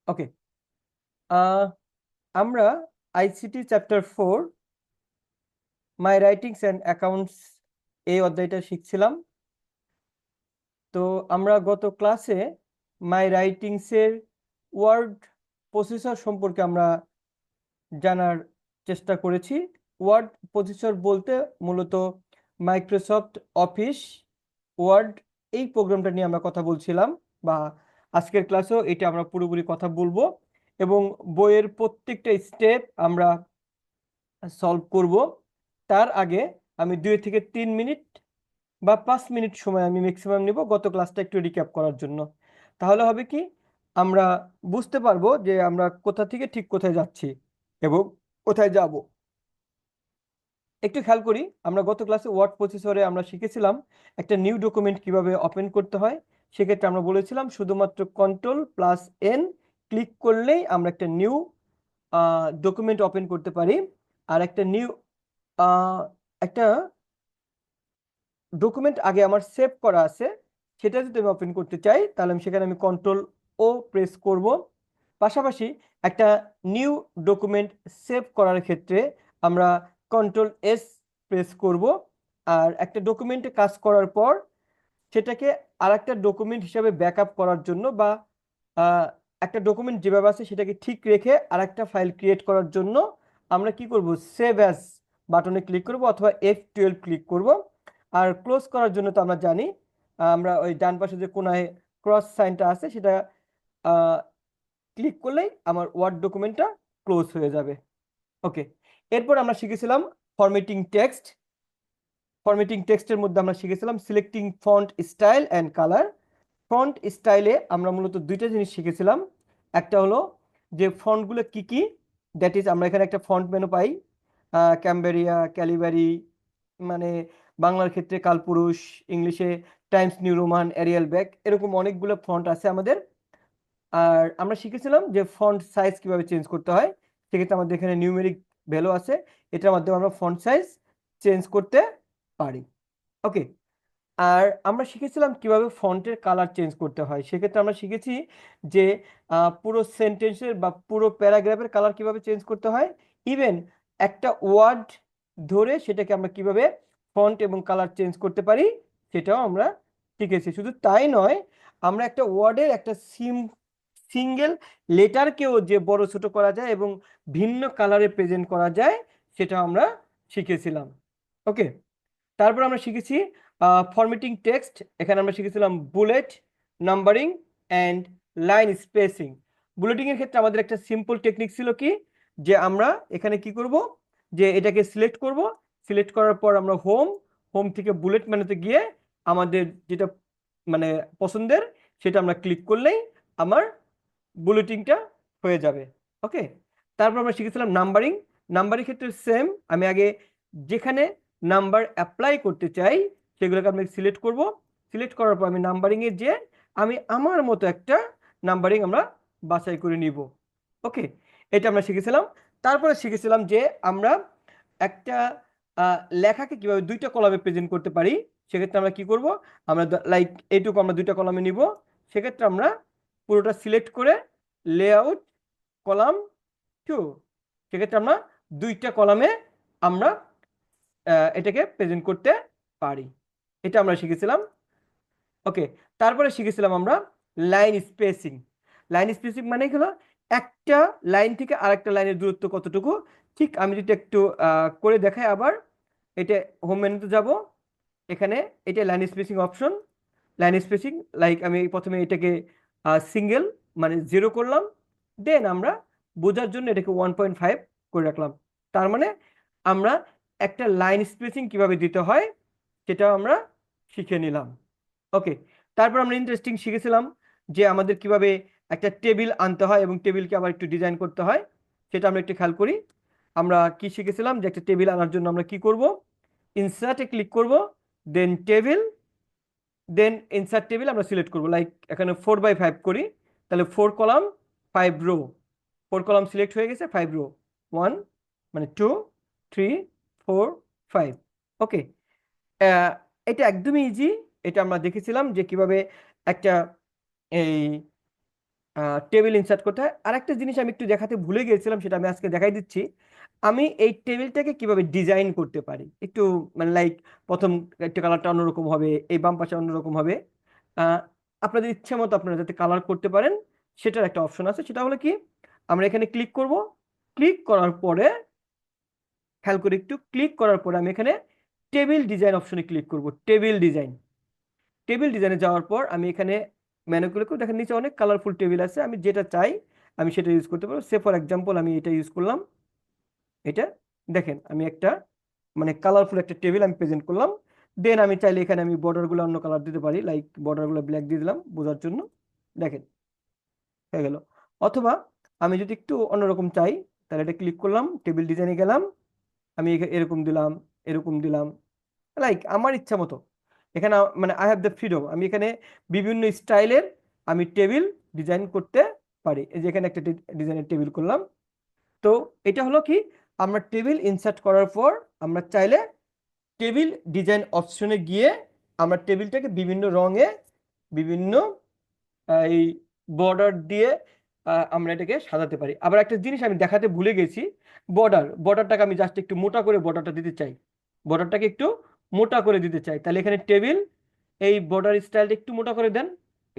ওকে, আমরা ICT chapter 4 my writings and accounts এই অধ্যায়টা শিখছিলাম। তো আমরা গত ক্লাসে মাই রাইটিংসের ওয়ার্ড প্রসেসর সম্পর্কে আমরা জানার চেষ্টা করেছি। ওয়ার্ড প্রসেসর বলতে মূলত মাইক্রোসফট অফিস ওয়ার্ড এই প্রোগ্রামটা নিয়ে আমরা কথা বলছিলাম, বা আজকের ক্লাসেও এটা আমরা পুরোপুরি কথা বলবো এবং বইয়ের প্রত্যেকটা স্টেপ আমরা সলভ করব। তার আগে আমি 2 থেকে 3 মিনিট বা 5 মিনিট সময় আমি ম্যাক্সিমাম নেব গত ক্লাসটা একটু রিক্যাপ করার জন্য। তাহলে হবে কি, আমরা বুঝতে পারবো যে আমরা কোথা থেকে ঠিক কোথায় যাচ্ছি এবং কোথায় যাব। একটু খেয়াল করি, আমরা গত ক্লাসে ওয়ার্ড প্রসেসরে আমরা শিখেছিলাম একটা নিউ ডকুমেন্ট কিভাবে ওপেন করতে হয়। সেক্ষেত্রে আমরা বলেছিলাম শুধুমাত্র Ctrl+N ক্লিক করলেই আমরা একটা নিউ ডকুমেন্ট ওপেন করতে পারি। আর একটা নিউ একটা ডকুমেন্ট আগে আমার সেভ করা আছে, সেটা যদি আমি ওপেন করতে চাই তাহলে আমি সেখানে Ctrl+O প্রেস করব। পাশাপাশি একটা নিউ ডকুমেন্ট সেভ করার ক্ষেত্রে আমরা Ctrl+S প্রেস করব। আর একটা ডকুমেন্টে কাজ করার পর সেটাকে আরেকটা ডকুমেন্ট হিসাবে ব্যাকআপ করার জন্য, বা একটা ডকুমেন্ট যেভাবে আছে সেটাকে ঠিক রেখে আরেকটা ফাইল ক্রিয়েট করার জন্য আমরা কি করব, সেভ অ্যাজ বাটনে ক্লিক করব অথবা F12 ক্লিক করব। আর ক্লোজ করার জন্য তো আমরা জানি, আমরা ওই ডান পাশে যে কোনায় ক্রস সাইনটা আছে সেটা ক্লিক করলেই আমার ওয়ার্ড ডকুমেন্টটা ক্লোজ হয়ে যাবে। ওকে, এরপর আমরা শিখেছিলাম ফরম্যাটিং টেক্সট। ফরম্যাটিং টেক্সটের মধ্যে আমরা শিখেছিলাম selecting font style and colour. Font স্টাইলে আমরা মূলত দুইটা জিনিস শিখেছিলাম। একটা হলো যে ফন্টগুলো কি কি, দ্যাট ইজ আমরা এখানে একটা ফন্ট মেনু পাই, ক্যামবেরিয়া, ক্যালিবারি, মানে বাংলার ক্ষেত্রে কালপুরুষ, ইংলিশে Times New Roman, Arial Black, এরকম অনেকগুলো ফন্ট আছে আমাদের। আর আমরা শিখেছিলাম যে ফন্ট সাইজ কিভাবে চেঞ্জ করতে হয়। সেক্ষেত্রে আমাদের এখানে নিউমেরিক ভ্যালু আছে, এটার মাধ্যমে আমরা ফন্ট সাইজ চেঞ্জ করতে পারি। ওকে, আর আমরা শিখেছিলাম কিভাবে ফন্টের কালার চেঞ্জ করতে হয়। সেক্ষেত্রে আমরা শিখেছি যে পুরো সেন্টেন্সের বা পুরো প্যারাগ্রাফের কালার কিভাবে চেঞ্জ করতে হয়। ইভেন একটা ওয়ার্ড ধরে সেটাকে আমরা কিভাবে ফন্ট এবং কালার চেঞ্জ করতে পারি সেটাও আমরা শিখেছি। শুধু তাই নয়, আমরা একটা ওয়ার্ডের একটা সিঙ্গেল লেটারকেও যে বড় ছোট করা যায় এবং ভিন্ন কালারে প্রেজেন্ট করা যায় সেটাও আমরা শিখেছিলাম। ওকে, তারপর আমরা শিখেছি ফরম্যাটিং টেক্সট। এখানে আমরা শিখেছিলাম bullet, numbering and line spacing. Bulletin এর ক্ষেত্রে আমাদের একটা সিম্পল টেকনিক ছিল কি, যে আমরা এখানে কি করব, যে এটাকে সিলেক্ট করব, সিলেক্ট করার পর আমরা হোম থেকে বুলেট মেনুতে গিয়ে আমাদের যেটা মানে পছন্দের সেটা আমরা ক্লিক করলেই আমার বুলেটিংটা হয়ে যাবে। ওকে, তারপর আমরা শিখেছিলাম নাম্বারিং। নাম্বারের ক্ষেত্রে সেম, আমি আগে যেখানে নাম্বার অ্যাপ্লাই করতে চাই সেগুলোকে আমি সিলেক্ট করব। সিলেক্ট করার পর আমি নাম্বারিংয়ে যে আমি আমার মতো একটা নাম্বারিং আমরা বাছাই করে নিব। ওকে, এটা আমরা শিখেছিলাম। তারপরে শিখেছিলাম যে আমরা একটা লেখাকে কিভাবে দুইটা কলামে প্রেজেন্ট করতে পারি। সেক্ষেত্রে আমরা কি করব, আমরা লাইক এইটুকু আমরা দুইটা কলামে নিব। সেক্ষেত্রে আমরা পুরোটা সিলেক্ট করে লেআউট কলাম 2, সেক্ষেত্রে আমরা দুইটা কলামে আমরা এটাকে প্রেজেন্ট করতে পারি। এটা আমরা শিখেছিলাম। ওকে, তারপরে শিখেছিলাম আমরা লাইন স্পেসিং। লাইন স্পেসিং মানে হলো একটা লাইন থেকে আরেকটা লাইনের দূরত্ব কতটুকু। ঠিক আমি যদি একটু করে দেখাই আবার, এটা হোম মেনুতে যাব, এখানে এটা line spacing option. Line spacing like আমি প্রথমে এটাকে সিঙ্গেল মানে 0 করলাম, দেন আমরা বোঝার জন্য এটাকে 1.5 করে রাখলাম। তার মানে আমরা একটা লাইন স্পেসিং কিভাবে দিতে হয় সেটাও আমরা শিখে নিলাম। ওকে, তারপর আমরা ইন্টারেস্টিং শিখেছিলাম যে আমাদের কিভাবে একটা টেবিল আনতে হয় এবং টেবিলকে আবার একটু ডিজাইন করতে হয়। সেটা আমরা একটু খেয়াল করি। আমরা কি শিখেছিলাম যে একটা টেবিল আনার জন্য আমরা কি করব, ইনসার্টে ক্লিক করব, দেন টেবিল, দেন ইনসার্ট টেবিল আমরা সিলেক্ট করব। লাইক এখানে 4/5 করি, তাহলে 4 কলাম 5 রো, 4 কলাম সিলেক্ট হয়ে গেছে, 5 রো, 1 মানে 2 3 4 5। ওকে, এটা একদমই ইজি। এটা আমরা দেখেছিলাম যে কিভাবে একটা এই টেবিল ইনসার্ট করতে হয়। আরেকটা জিনিস আমি একটু দেখাতে ভুলে গিয়েছিলাম, সেটা আমি আজকে দেখাই দিচ্ছি। আমি এই টেবিলটাকে কিভাবে ডিজাইন করতে পারি একটু, মানে লাইক প্রথম একটা কালারটা অন্যরকম হবে, এই বাম পাশে অন্যরকম হবে। আহ, আপনাদের ইচ্ছে মতো আপনারা যাতে কালার করতে পারেন সেটার একটা অপশন আছে। সেটা হলো কি, আমরা এখানে ক্লিক করব। ক্লিক করার পরে খেয়াল করে একটু, ক্লিক করার পরে আমি এখানে টেবিল ডিজাইন অপশনে ক্লিক করব। টেবিল ডিজাইন, টেবিল ডিজাইনে যাওয়ার পর আমি এখানে মেনু ক্লিক করে দেখেন নিচে অনেক কালারফুল টেবিল আছে, আমি যেটা চাই আমি সেটা ইউজ করতে পারবো। সে ফর এক্সাম্পল আমি এটা ইউজ করলাম। এটা দেখেন আমি একটা মানে কালারফুল একটা টেবিল আমি প্রেজেন্ট করলাম। দেন আমি চাইলে এখানে আমি বর্ডারগুলো অন্য কালার দিতে পারি, লাইক বর্ডারগুলো ব্ল্যাক দিয়ে দিলাম বোঝার জন্য। দেখেন হয়ে গেল। অথবা আমি যদি একটু অন্যরকম চাই তাহলে এটা ক্লিক করলাম, টেবিল ডিজাইনে গেলাম, আমি এরকম দিলাম, এরকম দিলাম, লাইক আমার ইচ্ছা মতো। এখানে মানে আই হ্যাভ দ্য ফ্রিডম, আমি এখানে বিভিন্ন স্টাইলের আমি টেবিল ডিজাইন করতে পারি। এই যে এখানে একটা ডিজাইনের টেবিল করলাম। তো এটা হলো কি, আমরা টেবিল ইনসার্ট করার পর আমরা চাইলে টেবিল ডিজাইন অপশনে গিয়ে আমরা টেবিলটাকে বিভিন্ন রঙে বিভিন্ন এই বর্ডার দিয়ে আমরা এটাকে সাজাতে পারি। আবার একটা জিনিস আমি দেখাতে ভুলে গেছি, বর্ডারটাকে আমি জাস্ট একটু মোটা করে বর্ডারটা দিতে চাই, বর্ডারটাকে একটু মোটা করে দিতে চাই, তাহলে এখানে টেবিল এই বর্ডার স্টাইলটা একটু মোটা করে দেন,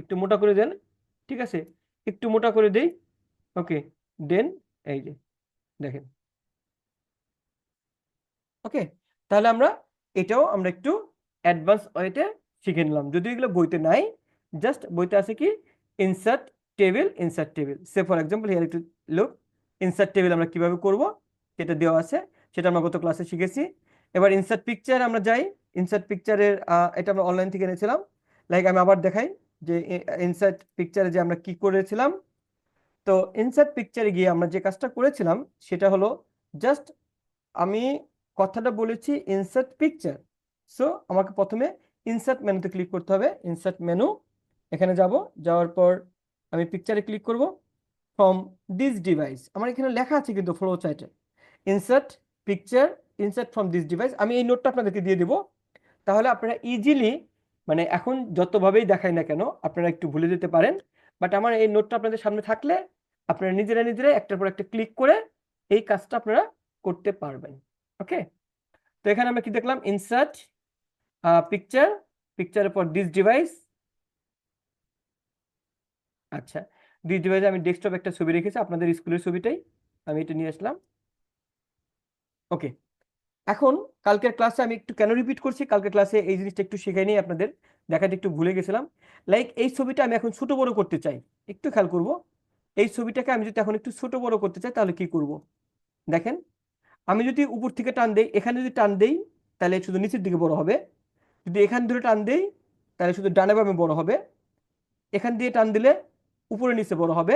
একটু মোটা করে দেন, ঠিক আছে, একটু মোটা করে দেই। ওকে, দেন এই যে দেখেন। ওকে, তাহলে এটাও আমরা একটু অ্যাডভান্স ওয়েতে শিখে নিলাম, যদিও এগুলো বইতে নাই। জাস্ট বইতে আছে কি, insert table, insert table. Say for example here একটু লুক, ইনসার্ট টেবিল আমরা কিভাবে করব সেটা দেওয়া আছে, সেটা আমরা গত ক্লাসে শিখেছি। এবার ইনসার্ট পিকচার আমরা যাই। ইনসার্ট পিকচারের এটা আমরা অনলাইন থেকে এনেছিলাম। লাইক আমি আবার দেখাই যে ইনসার্ট পিকচারে যে আমরা কি করেছিলাম। তো ইনসার্ট পিকচারে গিয়ে আমরা যে কাজটা করেছিলাম সেটা হলো জাস্ট আমি কথাটা বলেছি ইনসার্ট পিকচার। সো আমাকে প্রথমে ইনসার্ট মেনুতে ক্লিক করতে হবে। ইনসার্ট মেনু, এখানে যাব, যাওয়ার পর আমি পিকচারে ক্লিক করব। ফ্রম দিস ডিভাইস, আমার এখানে লেখা আছে কিন্তু ফ্লো চার্টে insert picture, insert from this device. আমি এই নোটটা আপনাদেরকে দিয়ে দেবো, তাহলে আপনারা ইজিলি, মানে এখন যতভাবেই দেখাই না কেন আপনারা একটু ভুলে যেতে পারেন, বাট আমার এই নোটটা আপনাদের সামনে থাকলে আপনারা নিজেরা নিজেরা একটার পর একটা ক্লিক করে এই কাজটা আপনারা করতে পারবেন। ওকে, তো এখানে আমরা কি দেখলাম, ইনসার্ট পিকচার, পিকচারের পর দিস ডিভাইস। আচ্ছা, দিস ডিভাইসে আমি ডেস্কটপ একটা ছবি রেখেছি, আপনাদের স্কুলের ছবিটাই আমি এটা নিয়ে আসলাম। ওকে, এখন কালকের ক্লাসে আমি একটু কেন রিপিট করছি, কালকের ক্লাসে এই জিনিসটা একটু শেখাই নিই আপনাদের, দেখাতে একটু ভুলে গেছিলাম। লাইক এই ছবিটা আমি এখন ছোট বড় করতে চাই, একটু খেয়াল করব। এই ছবিটাকে আমি যদি এখন একটু ছোট বড় করতে চাই তাহলে কি করব, দেখেন আমি যদি উপর থেকে টান দেই, এখানে যদি টান দেই তাহলে শুধু নিচের দিকে বড় হবে, যদি এখান ধরে টান দেই তাহলে শুধু ডানে বামে বড় হবে, এখান দিয়ে টান দিলে উপরে নিচে বড় হবে।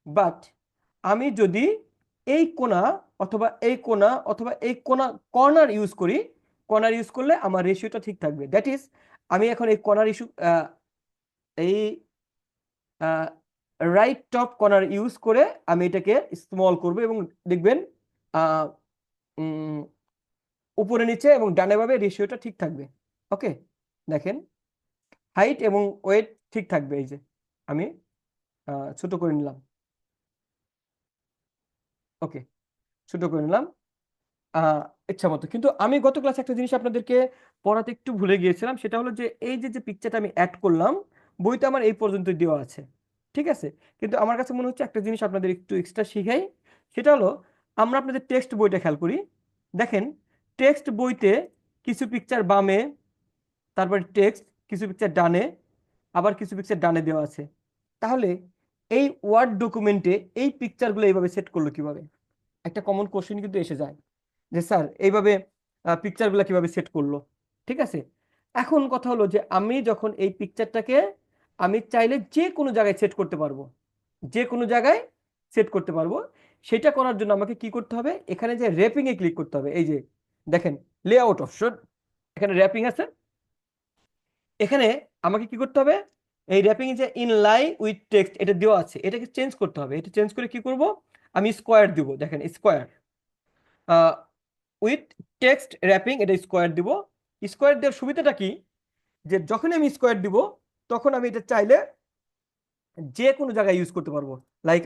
বাট আমি যদি এই কোণা অথবা এই কোণা অথবা এই কোণা কর্নার ইউজ করি, কর্নার ইউজ করলে আমার রেশিওটা ঠিক থাকবে। দ্যাট ইজ আমি এখন এই কর্নার এই রাইট টপ কর্নার ইউজ করে আমি এটাকে স্মল করব এবং দেখবেন উপরে নিচে এবং ডানে বামে রেশিওটা ঠিক থাকবে। ওকে, দেখেন হাইট এবং ওয়েট ঠিক থাকবে। এই যে আমি ছোট করে নিলাম। ওকে, ছোট করে নিলাম ইচ্ছা মতো। কিন্তু আমি গত ক্লাসে একটা জিনিস আপনাদেরকে পড়াতে একটু ভুলে গিয়েছিলাম, সেটা হলো যে এই যে যে পিকচারটা আমি অ্যাড করলাম বইতে আমার এই পর্যন্ত দেওয়া আছে, ঠিক আছে। কিন্তু আমার কাছে মনে হচ্ছে একটা জিনিস আপনাদের একটু এক্সট্রা শিখাই, সেটা হলো আমরা আপনাদের টেক্সট বইটা খেয়াল করি। দেখেন টেক্সট বইতে কিছু পিকচার বামে, তারপরে টেক্সট কিছু পিকচার ডানে, আবার কিছু পিকচার ডানে দেওয়া আছে। তাহলে এই ওয়ার্ড ডকুমেন্টে এই পিকচারগুলো এইভাবে সেট করলো কিভাবে, একটা কমন কোশ্চেন কিন্তু এসে যায় যে স্যার এইভাবে পিকচারগুলো কিভাবে সেট করলো। ঠিক আছে, এখন কথা হলো যে আমি যখন এই পিকচারটাকে আমি চাইলে যে কোনো জায়গায় সেট করতে পারবো, যে কোনো জায়গায় সেট করতে পারবো। সেটা করার জন্য আমাকে কি করতে হবে, এখানে যে র্যাপিং এ ক্লিক করতে হবে। এই যে দেখেন লেআউট অপশন, এখানে র্যাপিং আছে, এখানে আমাকে কি করতে হবে, এই র্যাপিং যে ইন লাই উইথ টেক্সট এটা দেওয়া আছে, এটাকে চেঞ্জ করতে হবে। এটা চেঞ্জ করে কি করব, আমি স্কোয়ার দিব, দেখেন স্কোয়ার উইথ টেক্সট র্যাপিং, এটা স্কোয়ার দিব। স্কোয়ার দেওয়ার সুবিধাটা কি, যে যখন আমি স্কোয়ার দিব তখন আমি এটা চাইলে যে কোনো জায়গায় ইউজ করতে পারবো। লাইক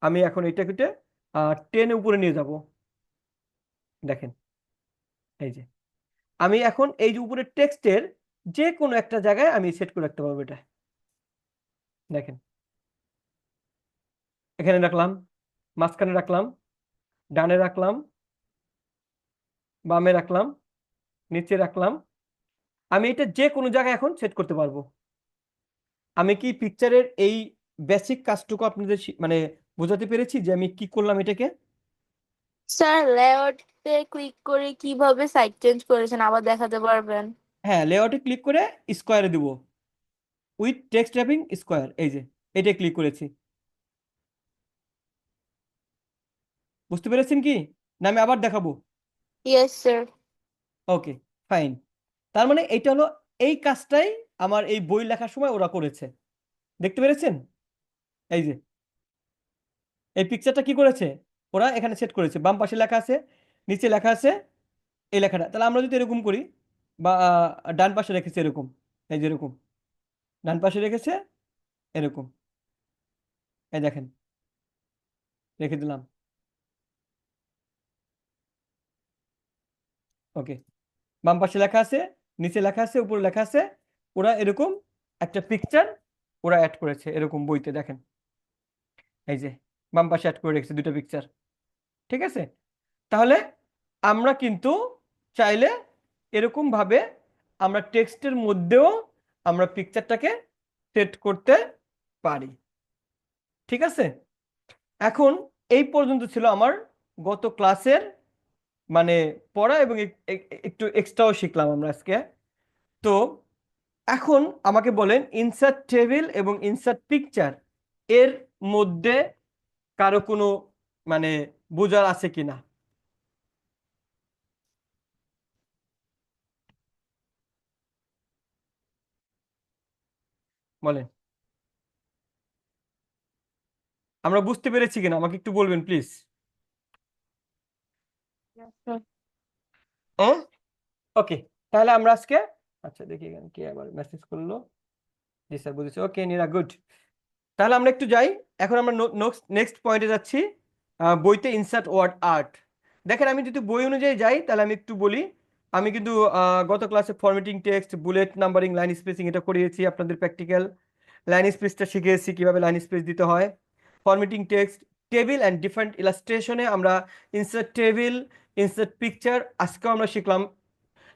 আমি এখন এটাকে 10 উপরে নিয়ে যাব। দেখেন, এই যে আমি এখন এই যে উপরে টেক্সটের যে কোনো একটা জায়গায় আমি সেট করে রাখতে পারবো এটা। দেখেন, এখানে রাখলাম, মাঝখানে রাখলাম, ডানে রাখলাম, বামে রাখলাম, নিচে রাখলাম। আমি এটা যে কোনো জায়গায় এখন সেট করতে পারবো। আমি কি পিকচারের এই বেসিক কাজটুকু আপনাদের মানে বোঝাতে পেরেছি যে আমি কি করলাম এটাকে? স্যার, লেআউটে ক্লিক করে কিভাবে সাইড চেঞ্জ করেছেন আবার দেখাতে পারবেন? হ্যাঁ, লেআউটে ক্লিক করে স্কোয়ারে দিব, উইথ টেক্সট র্যাপিং স্কোয়ার। এই যে এটা ক্লিক করেছি। বুঝতে পেরেছেন কি? না আমি আবার দেখাবো? Yes sir. Okay, fine. তার মানে এটা হলো, এই কাজটাই আমার এই বই লেখার সময় ওরা করেছে। দেখতে পেরেছেন? এই যে এই পিকচারটা কি করেছে, ওরা এখানে সেট করেছে। বাম পাশে লেখা আছে, নিচে লেখা আছে এই লেখাটা। তাহলে আমরা যদি এরকম করি, বা ডান পাশে রেখেছে এরকম, এই যে এরকম ডান পাশে রেখেছে এরকম, এই দেখেন রেখে দিলাম। ওকে, বাম পাশে লেখা আছে, নিচে লেখা আছে, উপরে লেখা আছে। ওরা এরকম একটা পিকচার ওরা অ্যাড করেছে এরকম বইতে। দেখেন, এই যে বাম পাশে অ্যাড করে রেখেছে দুটো পিকচার। ঠিক আছে? তাহলে আমরা কিন্তু চাইলে এরকম ভাবে আমরা টেক্সটের মধ্যেও আমরা পিকচারটাকে সেট করতে পারি। ঠিক আছে? এখন এই পর্যন্ত ছিল আমার গত ক্লাসের মানে পড়া, এবং একটু এক্সট্রাও শিখলাম আমরা আজকে। তো এখন আমাকে বলেন, ইনসার্ট টেবিল এবং ইনসার্ট পিকচার এর মধ্যে কারো কোনো মানে বোঝার আছে কিনা বলেন। আমরা বুঝতে পেরেছি কিনা আমাকে একটু বলবেন প্লিজ। হ্যাঁ, ওকে। তাহলে আমরা আজকে, আচ্ছা দেখি এখানে কে আবার মেসেজ করলো। জি স্যার, বুঝেছি। ওকে নীরা, গুড। তাহলে আমরা একটু যাই। এখন আমরা নেক্সট পয়েন্টে যাচ্ছি, বইতে ইনসার্ট ওয়ার্ড আর্ট। দেখেন, আমি যদি বই অনুযায়ী যাই তাহলে আমি একটু বলি। আমি কিন্তু গত ক্লাসে formatting text, bullet numbering, line spacing এটা করিয়েছি আপনাদের প্র্যাকটিক্যাল। লাইন স্পেসটা শিখিয়েছি কিভাবে লাইন স্পেস দিতে হয়। Formatting text, table and different ইলাস্ট্রেশনে আমরা ইনসার্ট টেবিল, ইনসার্ট পিকচার আজকেও আমরা শিখলাম।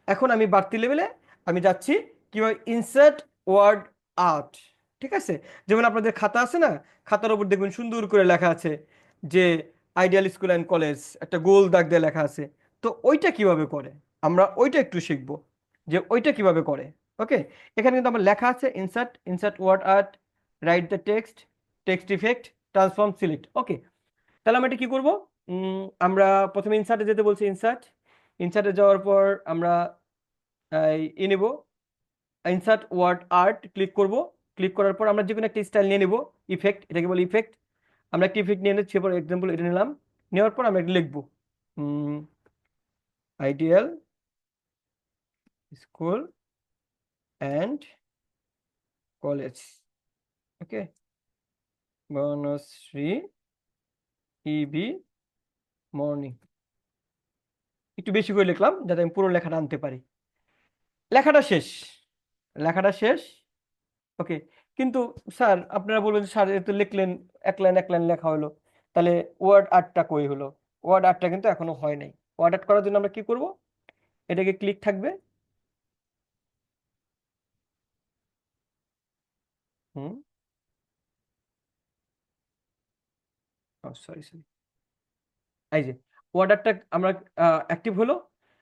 এখন আমি বাড়তি লেভেলে আমি যাচ্ছি, কিভাবে ইনসার্ট ওয়ার্ড আর্ট। ঠিক আছে? যেমন আপনাদের খাতা আছে না, খাতার উপর দেখবেন সুন্দর করে লেখা আছে যে আইডিয়াল স্কুল অ্যান্ড কলেজ, একটা গোল দাগ দিয়ে লেখা আছে। তো ওইটা কিভাবে করে আমরা ওইটা একটু শিখবো, যে ওইটা কিভাবে করে। ওকে, এখানে কিন্তু আমার লেখা আছে insert, insert word art, write the text, text effect, transform, select. Okay, তাহলে আমরা এটা কি করবো? আমরা প্রথমে ইনসার্টে যেতে বলছি। ইনসার্টে যাওয়ার পর আমরা নেব ইনসার্ট ওয়ার্ড আর্ট, ক্লিক করব। ক্লিক করার পর আমরা যে কোনো একটা স্টাইল নিয়ে নেব, ইফেক্ট, এটাকে বলি ইফেক্ট। আমরা একটা ইফেক্ট নিয়ে নিচ্ছি, ফর এক্সাম্পল এটা নিলাম। নেওয়ার পর আমরা এটা লিখবো, ideal school and college. Okay, Banasree EB morning. একটু বেশি করে লিখলাম যাতে আমি পুরো লেখাটা আনতে পারি। লেখাটা শেষ, লেখাটা শেষ। ওকে, কিন্তু স্যার আপনারা বলবেন স্যার এ তো লিখলেন, এক লাইন এক লাইন লেখা হলো, তাহলে ওয়ার্ড আর্টটা কই হলো? ওয়ার্ড আর্টটা কিন্তু এখনো হয় নাই। ওয়ার্ড আর্ট করার জন্য আমরা কি করব? এটাকে ক্লিক থাকবে, হুম, সরি সরি, এই যে ওয়ার্ড আর্টটা আমরা অ্যাক্টিভ হলো।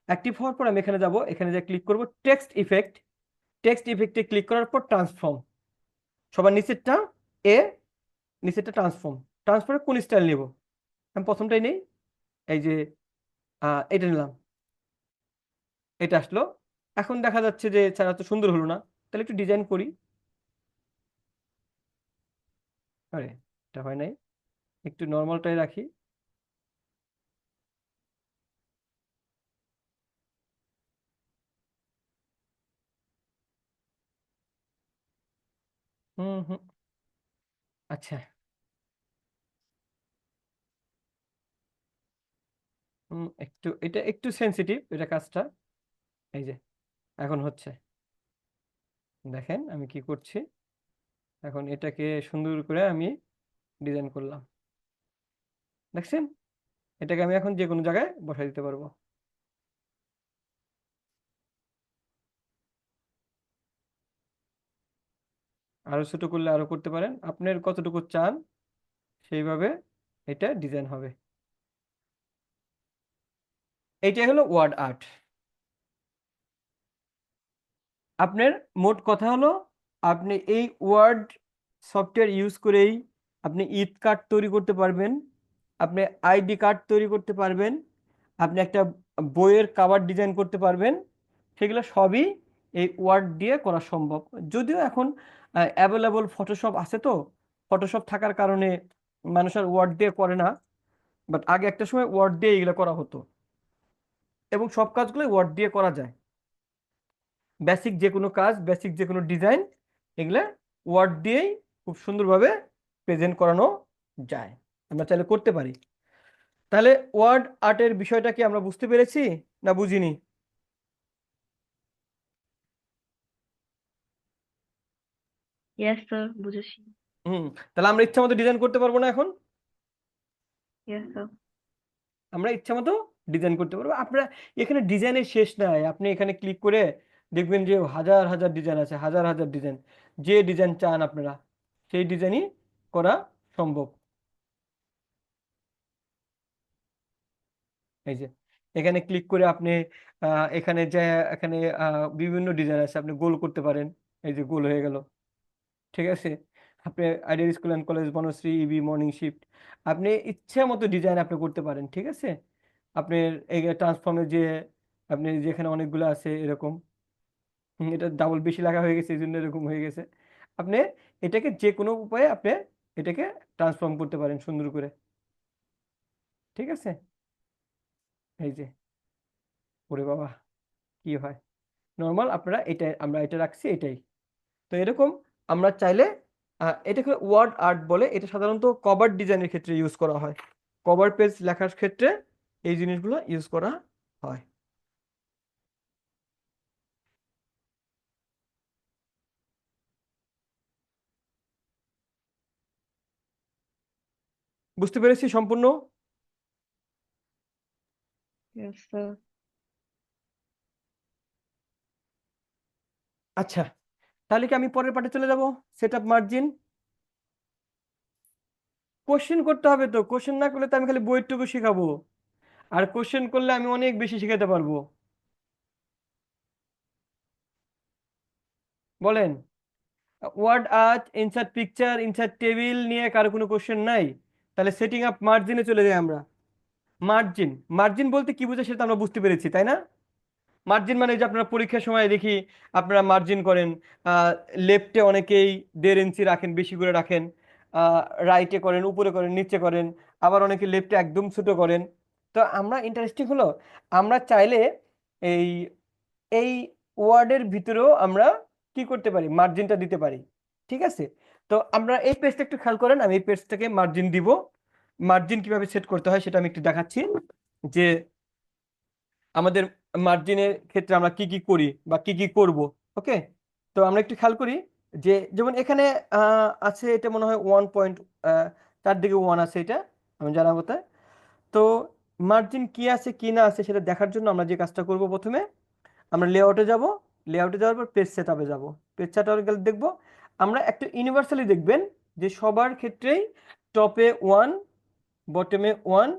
অ্যাক্টিভ হওয়ার পর আমি এখানে যাব, এখানে যে ক্লিক করব টেক্সট ইফেক্ট। টেক্সট ইফেক্টে ক্লিক করার পর ট্রান্সফর্ম, সবার নিচেরটা এ, নিচেরটা ট্রান্সফর্ম। ট্রান্সফর্মে কোন স্টাইল নেব? আমি প্রথমটাই নেই, এই যে এটা নিলাম, এটা আসলো। এখন দেখা যাচ্ছে যে ছাড়া তো সুন্দর হলো না, তাহলে একটু ডিজাইন করি। আরে, এটা হয় নাই, একটু নর্মালটাই রাখি। হুম হুম, আচ্ছা, একটু এটা একটু সেনসিটিভ এটা কাজটা। এই যে এখন হচ্ছে, দেখেন আমি কি করছি। এখন এটাকে সুন্দর করে আমি ডিজাইন করলাম, দেখছেন? এটাকে আমি এখন যে কোনো জায়গায় বসাই দিতে পারবো। আরো ছোট করলে আরো করতে পারেন, আপনার কতটুকু চান সেইভাবে এটা ডিজাইন হবে। এইটাই হলো ওয়ার্ড আর্ট। আপনার মোট কথা হলো, আপনি এই ওয়ার্ড সফটওয়্যার ইউজ করেই আপনি ঈদ কার্ড তৈরি করতে পারবেন, আপনি আইডি কার্ড তৈরি করতে পারবেন, আপনি একটা বইয়ের কভার ডিজাইন করতে পারবেন। সেগুলো সবই এই ওয়ার্ড দিয়ে করা সম্ভব। যদিও এখন অ্যাভেলেবল ফটোশপ আছে, তো ফটোশপ থাকার কারণে মানুষ আর ওয়ার্ড দিয়ে করে না, বাট আগে একটা সময় ওয়ার্ড দিয়ে এগুলো করা হতো, এবং সব কাজগুলো ওয়ার্ড দিয়ে করা যায়। বেসিক যে কোনো কাজ, বেসিক যে কোনো ডিজাইন, এগুলা ওয়ার্ড দিয়েই খুব সুন্দরভাবে প্রেজেন্ট করানো যায়, আমরা চাইলে করতে পারি। তাহলে ওয়ার্ড আর্টের বিষয়টা কি আমরা বুঝতে পেরেছি না বুঝিনি? Yes, sir. বুঝেছি। হুম। তাহলে আমরা ইচ্ছা মতো ডিজাইন করতে পারবো না এখন? Yes, sir. আমরা ইচ্ছা মতো ডিজাইন করতে পারবো। আপনারা এখানে ডিজাইনের শেষ নাই, আপনি এখানে ক্লিক করে দেখবেন যে হাজার হাজার ডিজাইন আছে, হাজার হাজার ডিজাইন। যে ডিজাইন চান আপনারা সেই ডিজাইনই করা সম্ভব। এই যে এখানে ক্লিক করে আপনি এখানে যে এখানে বিভিন্ন ডিজাইন আছে, আপনি গোল করতে পারেন। এই যে গোল হয়ে গেল, ঠিক আছে? আপনি ideal school and college, Banasree, EB, morning shift, আপনি ইচ্ছে মতো ডিজাইন আপনি করতে পারেন, ঠিক আছে? আপনি এই ট্রান্সফর্মে যে আপনি যেখানে অনেকগুলো আছে এরকম, এটা ডাবল বেশি লাগা হয়ে গেছে এই জন্য এরকম হয়ে গেছে। আপনি এটাকে যে কোনো উপায়ে আপনি এটাকে ট্রান্সফর্ম করতে পারেন সুন্দর করে, ঠিক আছে? এই যে, ওরে বাবা কি হয় নর্মাল, আপনারা এটা আমরা এটা রাখছি এটাই। তো এরকম আমরা চাইলে এটাকে ওয়ার্ড আর্ট বলে, এটা সাধারণত কভার ডিজাইনের ক্ষেত্রে ইউজ করা হয়, কভার পেজ লেখার ক্ষেত্রে এই জিনিসগুলো ইউজ করা হয়। বুঝতে পেরেছি সম্পূর্ণ? Yes, sir. আচ্ছা, তাহলে কি আমি পরের পার্টে চলে যাব? Set up margin. কোশ্চেন করতে হবে, তো কোশ্চেন না করলে তো আমি খালি বইটুকু শেখাবো, আর কোশ্চেন করলে আমি অনেক বেশি শেখাতে পারবো। বলেন, word art, insert picture, insert table নিয়ে কারো কোনো কোশ্চেন নাই? তাহলে সেটিং আপ মার্জিনে চলে যাই আমরা। মার্জিন, মার্জিন বলতে কি বোঝায় সেটা আমরা বুঝতে পেরেছি, তাই না? মার্জিন মানে যে আপনারা পরীক্ষার সময় দেখি আপনারা মার্জিন করেন, লেফটে অনেকেই 1.5 ইঞ্চি রাখেন, বেশি করে রাখেন, রাইটে করেন, উপরে করেন, নিচে করেন, আবার অনেকে লেফটে একদম ছোট করেন। তো আমরা ইন্টারেস্টিং হলো, আমরা চাইলে এই এই ওয়ার্ডের ভিতরেও আমরা কি করতে পারি, মার্জিনটা দিতে পারি, ঠিক আছে? তো আমরা এই পেজটা একটু খেয়াল করেন, আমি এই পেজটাকে মার্জিন দিব। মার্জিন কিভাবে সেট করতে হয় সেটা আমি একটু দেখাচ্ছি, যে আমাদের মার্জিনের ক্ষেত্রে আমরা কি কি করি বা কি কি করব। ওকে, তো আমরা একটু খেয়াল করি, যে যেমন এখানে আছে, এটা মনে হয় 1 পয়েন্ট, চারদিকে 1 আছে, এটা আমি জানা কথা। তো মার্জিন কি আছে কি না আছে সেটা দেখার জন্য আমরা যে কাজটা করব, প্রথমে আমরা লেআউটে যাব, লেআউটে যাওয়ার পর পেজ সেটআপে যাব। পেজ সেটআপে গেলে দেখব আমরা একটা ইউনিভার্সালি দেখবেন যে সবার ক্ষেত্রেই টপে 1, বটমে 1,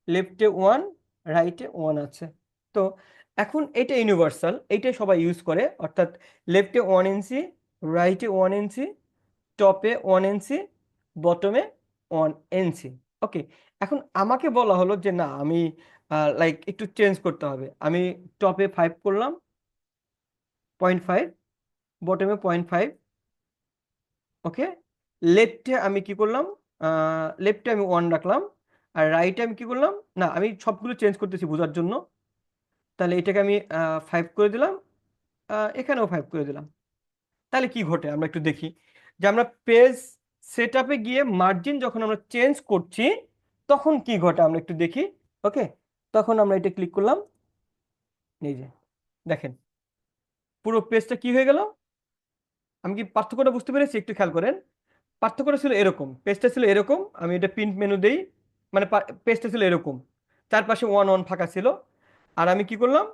লেফটে 1, রাইটে 1 আছে। তো এখন এটা ইউনিভার্সাল, এইটাই সবাই ইউজ করে, অর্থাৎ লেফটে 1 ইঞ্চি, রাইটে 1 ইঞ্চি, টপে 1 ইঞ্চি, বটমে 1 ইঞ্চি। ওকে, এখন আমাকে বলা হলো যে না, আমি লাইক একটু চেঞ্জ করতে হবে, আমি টপে 5 করলাম, 0.5, বটমে 0.5। ওকে, লেফটে আমি কি করলাম, লেফটে আমি 1 রাখলাম, আর রাইটে আমি কি করলাম, না আমি সবগুলো চেঞ্জ করতেছি বোঝার জন্য। তাহলে এটাকে আমি 5 করে দিলাম, এখানেও 5 করে দিলাম। তাহলে কি ঘটে আমরা একটু দেখি, যে আমরা পেজ সেটআপে গিয়ে মার্জিন যখন আমরা চেঞ্জ করছি তখন কি ঘটে আমরা একটু দেখি। ওকে, তখন আমরা এটা ক্লিক করলাম, এই যে দেখেন পুরো পেজটা কি হয়ে গেল। আমি কি পার্থক্যটা বুঝতে পেরেছি? একটু খেয়াল করেন। পার্থক্যটা ছিল এরকম, পেজটা ছিল এরকম, আমি এটা প্রিন্ট মেনু দেই, মানে পেজটা ছিল এরকম, চারপাশে ওয়ান ওয়ান ফাঁকা ছিল। আর আমি কি করলাম,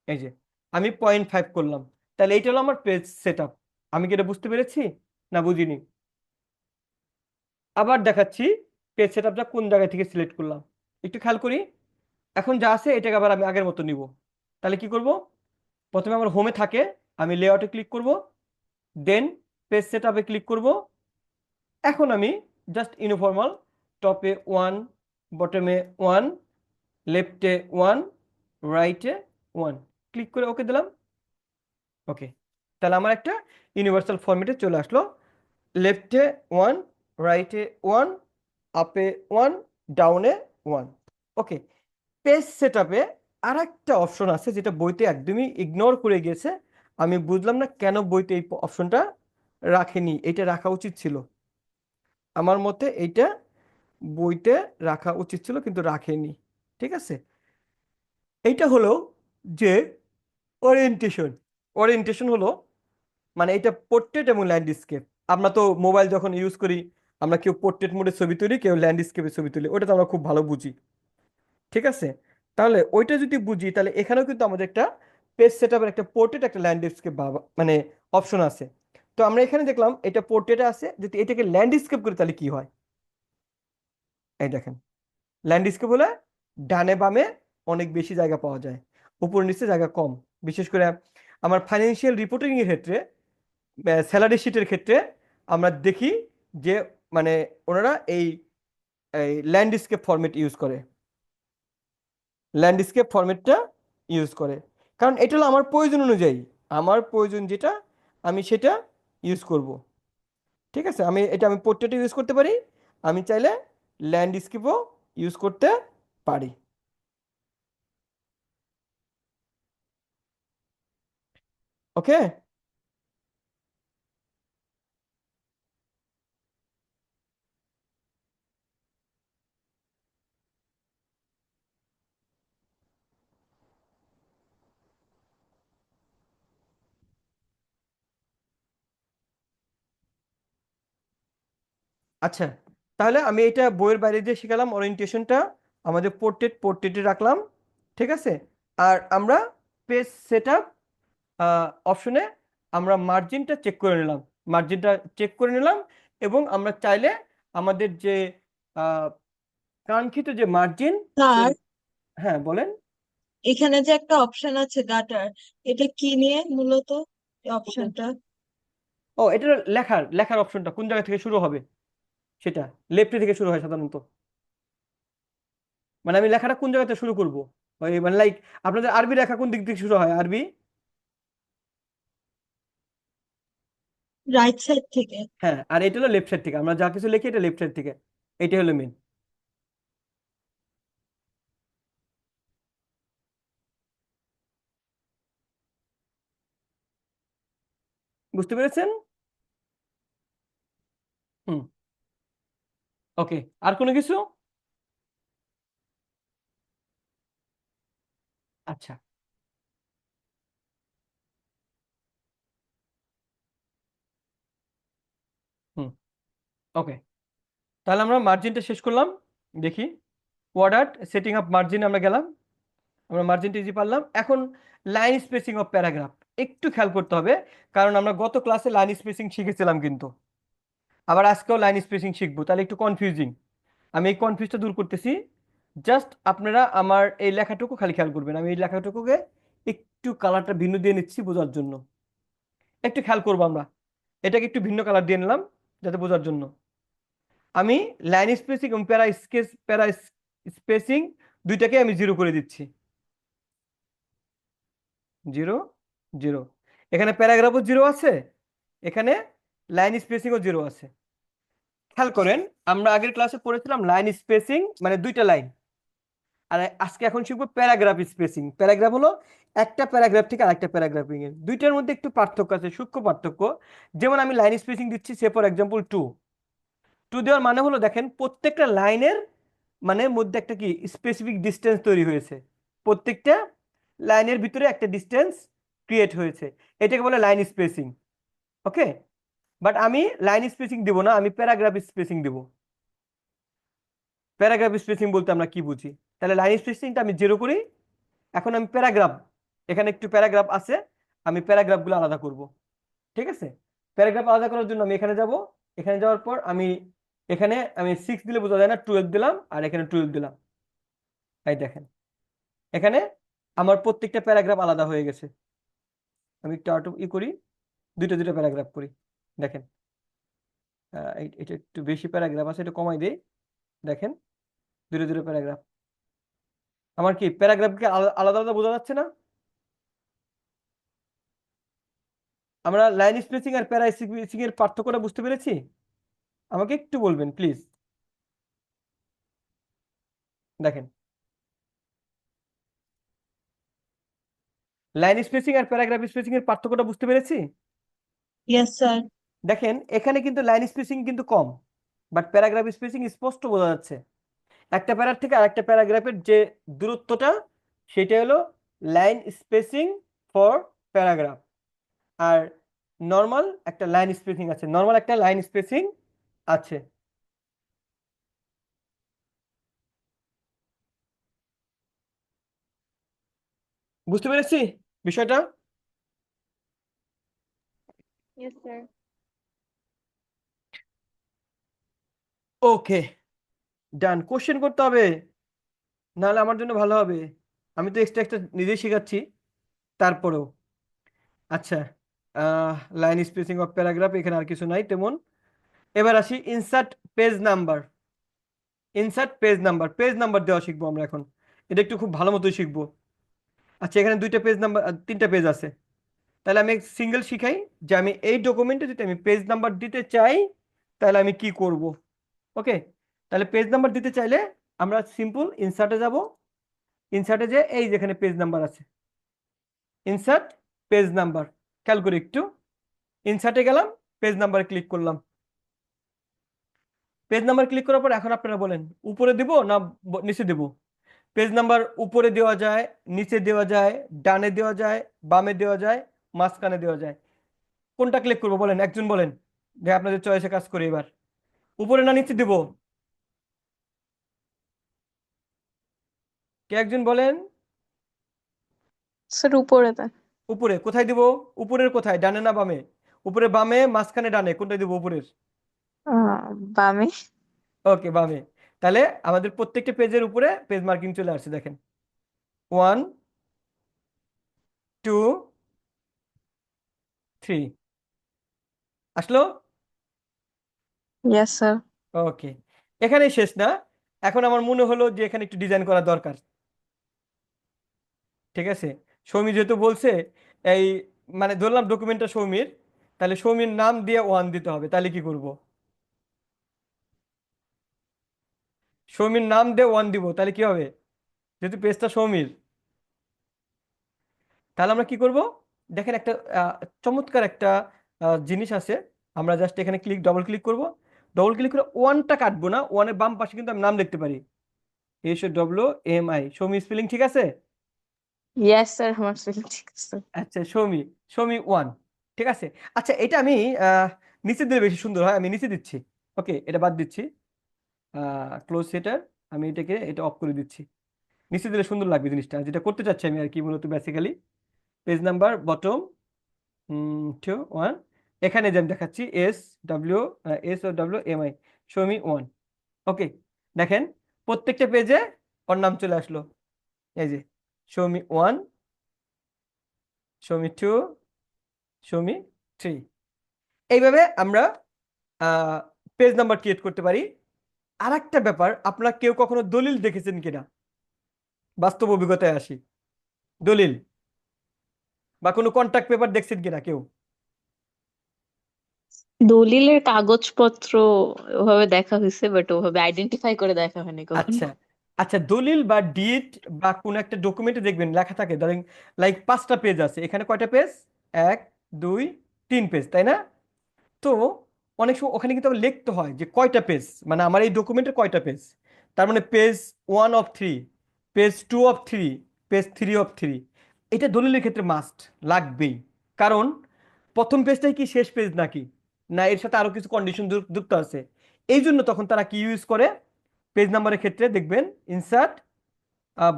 এই যে আমি 0.5 করলাম, তাহলে এইটা হলো আমার পেজ সেটআপ। আমি কি এটা বুঝতে পেরেছি না বুঝিনি? আবার দেখাচ্ছি পেজ সেটআপটা কোন জায়গা থেকে সিলেক্ট করলাম, একটু খেয়াল করি। এখন যা আছে এটাকে আবার আমি আগের মতো নিব। তাহলে কি করব, প্রথমে আমার হোমে থাকে, আমি লেআউটে ক্লিক করব, দেন পেজ সেটআপে ক্লিক করব। এখন আমি জাস্ট ইউনিফর্মাল, টপে 1, বটমে 1, লেফটে 1, রাইটে 1, ক্লিক করে ওকে দিলাম। ওকে, তাহলে আমার একটা ইউনিভার্সাল ফরম্যাটে চলে আসলো, লেফটে 1, রাইটে 1, আপে 1, ডাউনে 1। ওকে, পেজ সেটআপে আর একটা অপশন আছে যেটা বইতে একদমই ইগনোর করে গিয়েছে। আমি বুঝলাম না কেন বইতে এই অপশনটা রাখেনি, এটা রাখা উচিত ছিল আমার মতে, এইটা বইতে রাখা উচিত ছিল কিন্তু রাখেনি। ঠিক আছে, এইটা হলো যে ওরিয়েন্টেশন। ওরিয়েন্টেশন হলো মানে এটা পোর্ট্রেট এবং ল্যান্ডস্কেপ। আমরা তো মোবাইল যখন ইউজ করি, আমরা কেউ পোর্ট্রেট মোডে ছবি তুলি, কেউ ল্যান্ডস্কেপে ছবি তুলি, ওটা তো আমরা খুব ভালো বুঝি। ঠিক আছে, তাহলে ওইটা যদি বুঝি তাহলে এখানেও কিন্তু আমাদের একটা পেজ সেটআপের একটা পোর্ট্রেট একটা ল্যান্ডস্কেপ মানে অপশন আছে। তো আমরা এখানে দেখলাম এটা পোর্ট্রেটে আছে, যদি এটাকে ল্যান্ডস্কেপ করি তাহলে কি হয়, এই দেখেন ল্যান্ডস্কেপ হলে ডানে বামে অনেক বেশি জায়গা পাওয়া যায়, উপর নিচে জায়গা কম। বিশেষ করে আমার ফাইন্যান্সিয়াল রিপোর্টিং এর ক্ষেত্রে, স্যালারি শিটের ক্ষেত্রে আমরা দেখি যে মানে ওনারা এই ল্যান্ডস্কেপ ফরম্যাট ইউজ করে, ল্যান্ডস্কেপ ফরম্যাটটা ইউজ করে, কারণ এটা হলো আমার প্রয়োজন অনুযায়ী, আমার প্রয়োজন যেটা আমি সেটা ইউজ করব। ঠিক আছে, আমি পোর্ট্রেটও ইউজ করতে পারি, আমি চাইলে ল্যান্ডস্কেপও ইউজ করতে পারি। ওকে, আচ্ছা, তাহলে আমি এটা বইয়ের বাইরে দিয়ে শিখালাম ওরিয়েন্টেশনটা, আমাদের পোর্ট্রেটে রাখলাম। ঠিক আছে, আর আমরা পেজ সেটআপ অপশনে আমরা মার্জিনটা চেক করে নিলাম, মার্জিনটা চেক করে নিলাম, এবং আমরা চাইলে আমাদের যে আহ, কাঙ্ক্ষিত যে মার্জিন, স্যার, হ্যাঁ বলেন। এখানে যে একটা অপশন আছে গাটার, এটা কি নিয়ে মূলত এই অপশনটা? ও, এটা লেখার লেখার অপশনটা কোন জায়গা থেকে শুরু হবে সেটা লেফটে থেকে শুরু হয় সাধারণত, মানে আমি লেখাটা কোন জায়গাতে শুরু করব, ওই মানে লাইক আপনাদের আরবি লেখা কোন দিক থেকে শুরু হয় আরবি? রাইট সাইড থেকে। হ্যাঁ, আর এটা হলো লেফট সাইড থেকে, আমরা যা কিছু লিখি এটা লেফট সাইড থেকে, এটা হলো মেন। বুঝতে পেরেছেন? হুম, ওকে, আর কোনো কিছু? আচ্ছা, হুম, ওকে, তাহলে আমরা মার্জিনটা শেষ করলাম। দেখি word art setting up margin আমরা গেলাম, আমরা মার্জিনটা ইজি পারলাম। এখন লাইন স্পেসিং অফ প্যারাগ্রাফ একটু খেয়াল করতে হবে, কারণ আমরা গত ক্লাসে লাইন স্পেসিং শিখেছিলাম কিন্তু আবার আজকেও লাইন স্পেসিং শিখবো, তাহলে একটু কনফিউজিং। আমি এই কনফিউজটা দূর করতেছি, জাস্ট আপনারা আমার এই লেখাটুকু খালি খেয়াল করবেন, আমি এই লেখাটুকুকে একটু কালারটা ভিন্ন দিয়ে নিচ্ছি বোঝার জন্য, একটু খেয়াল করবো আমরা, এটাকে একটু ভিন্ন কালার দিয়ে নিলাম যাতে বোঝার জন্য। আমি লাইন স্পেসিং এবং প্যারা স্পেসিং দুইটাকে আমি 0 করে দিচ্ছি, 0, 0। এখানে প্যারাগ্রাফও 0 আছে, এখানে লাইন স্পেসিংও 0 আছে। খেয়াল করেন আমরা আগের ক্লাসে পড়েছিলাম লাইন স্পেসিং মানে দুইটা লাইন, আর আজকে এখন শিখবো প্যারাগ্রাফ স্পেসিং। প্যারাগ্রাফ হলো একটা প্যারাগ্রাফ থেকে আরেকটা প্যারাগ্রাফিং এর দুইটার মধ্যে একটু পার্থক্য আছে, সূক্ষ্ম পার্থক্য। যেমন আমি লাইন স্পেসিং দিচ্ছি, সে ফর এক্সাম্পল টু দেওয়ার মানে হলো দেখেন প্রত্যেকটা লাইনের মানে মধ্যে একটা কি স্পেসিফিক ডিস্টেন্স তৈরি হয়েছে, প্রত্যেকটা লাইনের ভিতরে একটা ডিস্টেন্স ক্রিয়েট হয়েছে, এটাকে বলে লাইন স্পেসিং। ওকে, বাট আমি লাইন স্পেসিং দিব না, আমি প্যারাগ্রাফ স্পেসিং দিব। প্যারাগ্রাফ স্পেসিং বলতে আমরা কি বুঝি? তাহলে লাইন স্পেসিংটা আমি জিরো করি, এখন আমি প্যারাগ্রাফ, এখানে একটু প্যারাগ্রাফ আছে, আমি প্যারাগ্রাফগুলো আলাদা করব। ঠিক আছে, প্যারাগ্রাফ আলাদা করার জন্য আমি এখানে যাব, এখানে যাওয়ার পর এখানে আমি 6 দিলে বোঝা যায় না, 12 দিলাম, আর এখানে 12 দিলাম। এই দেখেন এখানে আমার প্রত্যেকটা প্যারাগ্রাফ আলাদা হয়ে গেছে। আমি একটু আউট করি, দুইটা দুইটা প্যারাগ্রাফ করি। দেখেন এটা একটু বেশি প্যারাগ্রাফ আছে, এটা কমাই দেই। দেখেন দুটো দুটো প্যারাগ্রাফ, আমার কি প্যারাগ্রাফকে আলাদা আলাদা বোঝা যাচ্ছে না? আমরা লাইন স্পেসিং আর প্যারা স্পেসিং এর পার্থক্যটা বুঝতে পেরেছি? আমাকে একটু বলবেন প্লিজ। দেখেন লাইন স্পেসিং আর প্যারাগ্রাফ স্পেসিং এর পার্থক্যটা বুঝতে পেরেছি? Yes sir. দেখেন এখানে কিন্তু লাইন স্পেসিং কিন্তু কম, বাট প্যারাগ্রাফ স্পেসিং স্পষ্ট বোঝা যাচ্ছে। একটা প্যারার থেকে আরেকটা প্যারাগ্রাফের যে দূরত্বটা, সেটা হলো লাইন স্পেসিং ফর প্যারাগ্রাফ। আর নর্মাল একটা লাইন স্পেসিং আছে, নর্মাল একটা লাইন স্পেসিং আছে। বুঝতে পেরেছি বিষয়টা? Yes, sir. Okay, done. Question করতে হবে, নাহলে আমার জন্য ভালো হবে। আমি তো এক্সট্রা একটা নিজেই শেখাচ্ছি তারপরেও। আচ্ছা, লাইন স্পেসিং অফ প্যারাগ্রাফ, এখানে আর কিছু নাই তেমন। এবার আসি insert page number. Insert page number, page number দেওয়া শিখবো আমরা এখন, এটা একটু খুব ভালো মতোই শিখবো। আচ্ছা, এখানে দুইটা পেজ নাম্বার, তিনটা পেজ আছে, তাহলে আমি সিঙ্গেল শিখাই যে আমি এই ডকুমেন্টে যদি আমি পেজ নাম্বার দিতে চাই তাহলে আমি কি করব। ওকে, তাহলে পেজ নাম্বার দিতে চাইলে আমরা সিম্পল ইনসার্টে যাব, ইনসার্টে যে এই যেখানে পেজ নাম্বার আছে, ইনসার্ট পেজ নাম্বার, খেয়াল করে একটু, ইনসার্টে গেলাম, পেজ নাম্বারে ক্লিক করলাম। পেজ নাম্বার ক্লিক করার পর এখন আপনারা বলেন উপরে দিব না নিচে দেব? পেজ নাম্বার উপরে দেওয়া যায়, নিচে দেওয়া যায়, ডানে দেওয়া যায়, বামে দেওয়া যায়, মাঝখানে দেওয়া যায়। কোনটা ক্লিক করবো বলেন, একজন বলেন, যে আপনাদের চয়েসে কাজ করি। এবার উপরে না নিচে দিব? কে একজন বলেন। স্যার উপরে দেন। উপরে কোথায় দিব? উপরের কোথায়, ডানে না বামে? উপরে বামে, মাঝখানে ডানে, কোনটা দিব উপরের? বামে। ওকে, বামে। তাহলে আমাদের প্রত্যেকটা পেজের উপরে পেজ মার্কিং চলে আসছে, দেখেন 1 2 3 আসলো। Yes sir. ওকে, এখানেই শেষ না, এখন আমার মনে হলো যে এখানে একটু ডিজাইন করা দরকার। ঠিক আছে, সৌমি যেহেতু বলছে, এই মানে ধরলাম ডকুমেন্টটা সৌমির, তাহলে সৌমির নাম দিয়ে 1 দিতে হবে। তাহলে কি করব? সৌমির নাম দিয়ে 1 দিব, তাহলে কি হবে? যেহেতু পেজটা সৌমির, তাহলে আমরা কি করব? দেখেন একটা চমৎকার একটা জিনিস আছে, আমরা জাস্ট এখানে ডবল ক্লিক করব, ডবল ক্লিক করে 1টা কাটবো না, 1-এর বাম পাশে কিন্তু আমি নাম দেখতে পারি, SOWMI, সৌমি। স্পেলিং ঠিক আছে? ইয়েস স্যার, আমার স্পেলিং ঠিক আছে। আচ্ছা, সৌমি, সৌমি 1, ঠিক আছে। আচ্ছা, এটা আমি নিচে দিলে বেশি সুন্দর হয়, আমি নিচে দিচ্ছি। ওকে, এটা বাদ দিচ্ছি, ক্লোজ সেটার, আমি এটা অফ করে দিচ্ছি। নিচে দিলে সুন্দর লাগবে জিনিসটা, যেটা করতে চাচ্ছি আমি আর কি, মূলত বেসিক্যালি পেজ নাম্বার বটম 2 1, এখানে যে আমি দেখাচ্ছি SOWMI, সৌমি 1। ওকে, দেখেন প্রত্যেকটা পেজে ওর নাম চলে আসলো, এই যে সৌমি 1, সৌমি 2, সৌমি 3। এইভাবে আমরা পেজ নাম্বার ক্রিয়েট করতে পারি। আর একটা ব্যাপার, আপনারা কেউ কখনো দলিল দেখেছেন কিনা? বাস্তব অভিজ্ঞতায় আসি, দলিল বা কোনো কন্ট্রাক্ট পেপার দেখছেন কিনা কেউ? দলিলের কাগজপত্র ওভাবে দেখা হয়েছে, বাট ওভাবে আইডেন্টিফাই করে দেখা হয়নি কখনো। আচ্ছা, আচ্ছা, দলিল বা ডিট বা কোন একটা ডকুমেন্টে দেখবেন লেখা থাকে, ধরেন লাইক 5টা পেজ আছে, এখানে কয়টা পেজ? 1 2 3 পেজ, তাই না? তো অনেক সময় ওখানে কিন্তু আবার লিখতে হয় যে কয়টা পেজ, মানে আমার এই ডকুমেন্টের কয়টা পেজ। তার মানে page 1 of 3, page 2 of 3, page 3 of 3। এটা দলিলের ক্ষেত্রে মাস্ট লাগবেই। কারণ প্রথম পেজটাই কি শেষ পেজ নাকি, না এর সাথে আরো কিছু কন্ডিশন যুক্ত আছে। এই জন্য তখন তারা কি ইউজ করে, পেজ নাম্বারের ক্ষেত্রে দেখবেন ইনসার্ট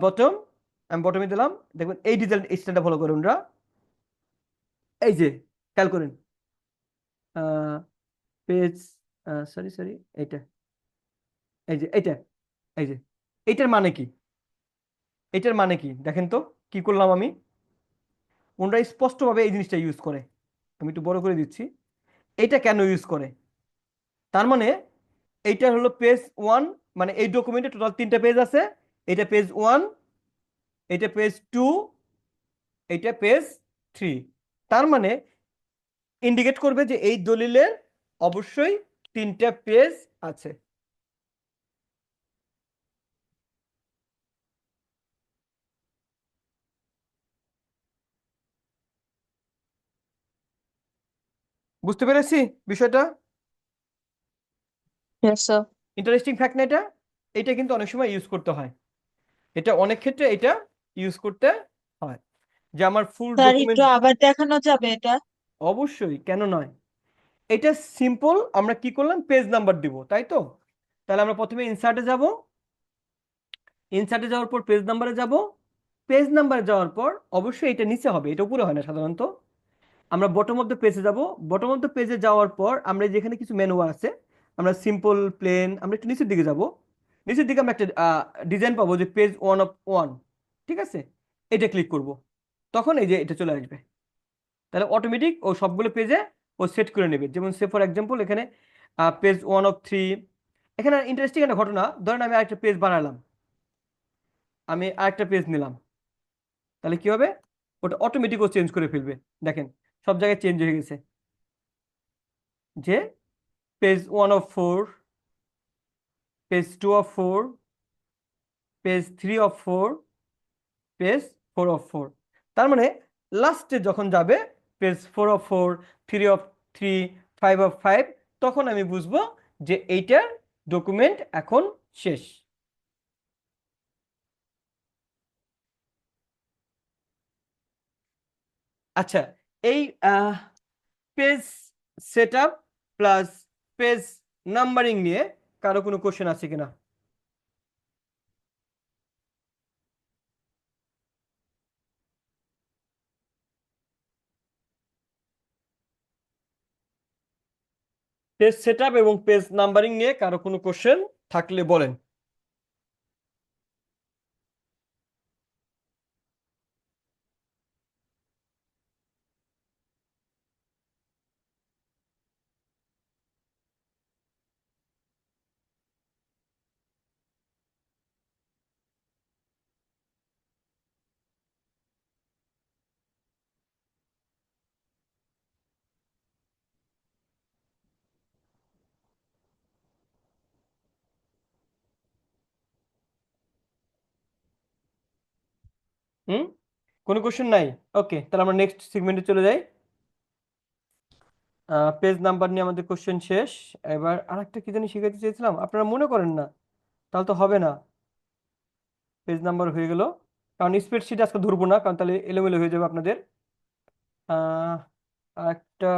বটম, আমি বটমে দিলাম, দেখবেন এই ডিজাইন স্টাইলটা ফলো করুন ওরা। এই যে খেয়াল করেন, পেজ, সরি সরি, এইটা, এই যে এইটা, এই যে এইটার মানে কি, এটার মানে কি দেখেন তো কি করলাম আমি। ওনারা স্পষ্টভাবে এই জিনিসটা ইউজ করে, আমি একটু বড় করে দিচ্ছি। এটা কেন ইউজ করে, তার মানে এইটা হলো পেজ 1, মানে এই ডকুমেন্টে টোটাল 3টা পেজ আছে। এটা পেজ 1, এটা পেজ 2, এটা পেজ 3। তার মানে ইন্ডিকেট করবে যে এই দলিলের অবশ্যই 3টা পেজ আছে। বুঝতে পেরেছি বিষয়টা? Yes, sir. ইন্টারেস্টিং ফ্যাক্ট না এটা? এটা কিন্তু অনেক সময় ইউজ করতে হয়, এটা অনেক ক্ষেত্রে এটা ইউজ করতে হয়, যে আমার ফুল স্যার ডকুমেন্ট। একটু আবার দেখানো যাবে এটা? অবশ্যই, কেন নয়। এটা সিম্পল, আমরা কি করলাম, পেজ নাম্বার দিব, তাই তো? তাহলে আমরা প্রথমে ইনসার্টে যাব, ইনসার্টে যাওয়ার পর পেজ নাম্বারে যাব, পেজ নাম্বারে যাওয়ার পর অবশ্যই এটা নিচে হবে, এটা উপরে হয় না সাধারণত। আমরা বটম অফ দ্য পেজে যাব, বটম অফ দ্য পেজে যাওয়ার পর আমরা যেখানে কিছু মেনু আছে, আমরা সিম্পল প্লেন, আমরা একটু নিচের দিকে যাব, নিচের দিকে আমরা একটা ডিজাইন পাবো যে পেজ 1 of 1, ঠিক আছে? এটা ক্লিক করব, তখন এই যে এটা চলে আসবে। তাহলে অটোমেটিক ও সবগুলো পেজে ও সেট করে নেবে। যেমন সে ফর এক্সাম্পল এখানে পেজ 1 of 3। এখানে ইন্টারেস্টিং একটা ঘটনা, ধরেন আমি আরেকটা পেজ বানালাম, আমি আরেকটা পেজ নিলাম, তাহলে কি হবে, ওটা অটোমেটিক ও চেঞ্জ করে ফেলবে। দেখেন সব জায়গায় চেঞ্জ হয়ে গেছে, যে page 1 of 4, page 2 of 4, page 3 of 4, page 4 of 4। তার মানে লাস্টে যখন যাবে পেজ 4 of 4, 3 of 3, 5 of 5, তখন আমি বুঝবো যে এইটার ডকুমেন্ট এখন শেষ। আচ্ছা, এই page setup plus page numbering নিয়ে কারো কোনো কোশ্চেন আছে কিনা? পেজ সেটআপ এবং পেজ নাম্বারিং নিয়ে কারো কোনো কোশ্চেন থাকলে বলেন। হুম, কোনো কোশ্চেন নাই? ওকে, তাহলে আমরা নেক্সট সেগমেন্টে চলে যাই। পেজ নাম্বার নিয়ে আমাদের কোশ্চেন শেষ। এবার আরেকটা কি জানি শিখাতে চেয়েছিলাম, আপনারা মনে করেন না, তাহলে তো হবে না। পেজ নাম্বার হয়ে গেল, কারণ স্প্রেডশিট আজকে ধরবো না, কারণ তাহলে এলোমেলো হয়ে যাবে আপনাদের। একটা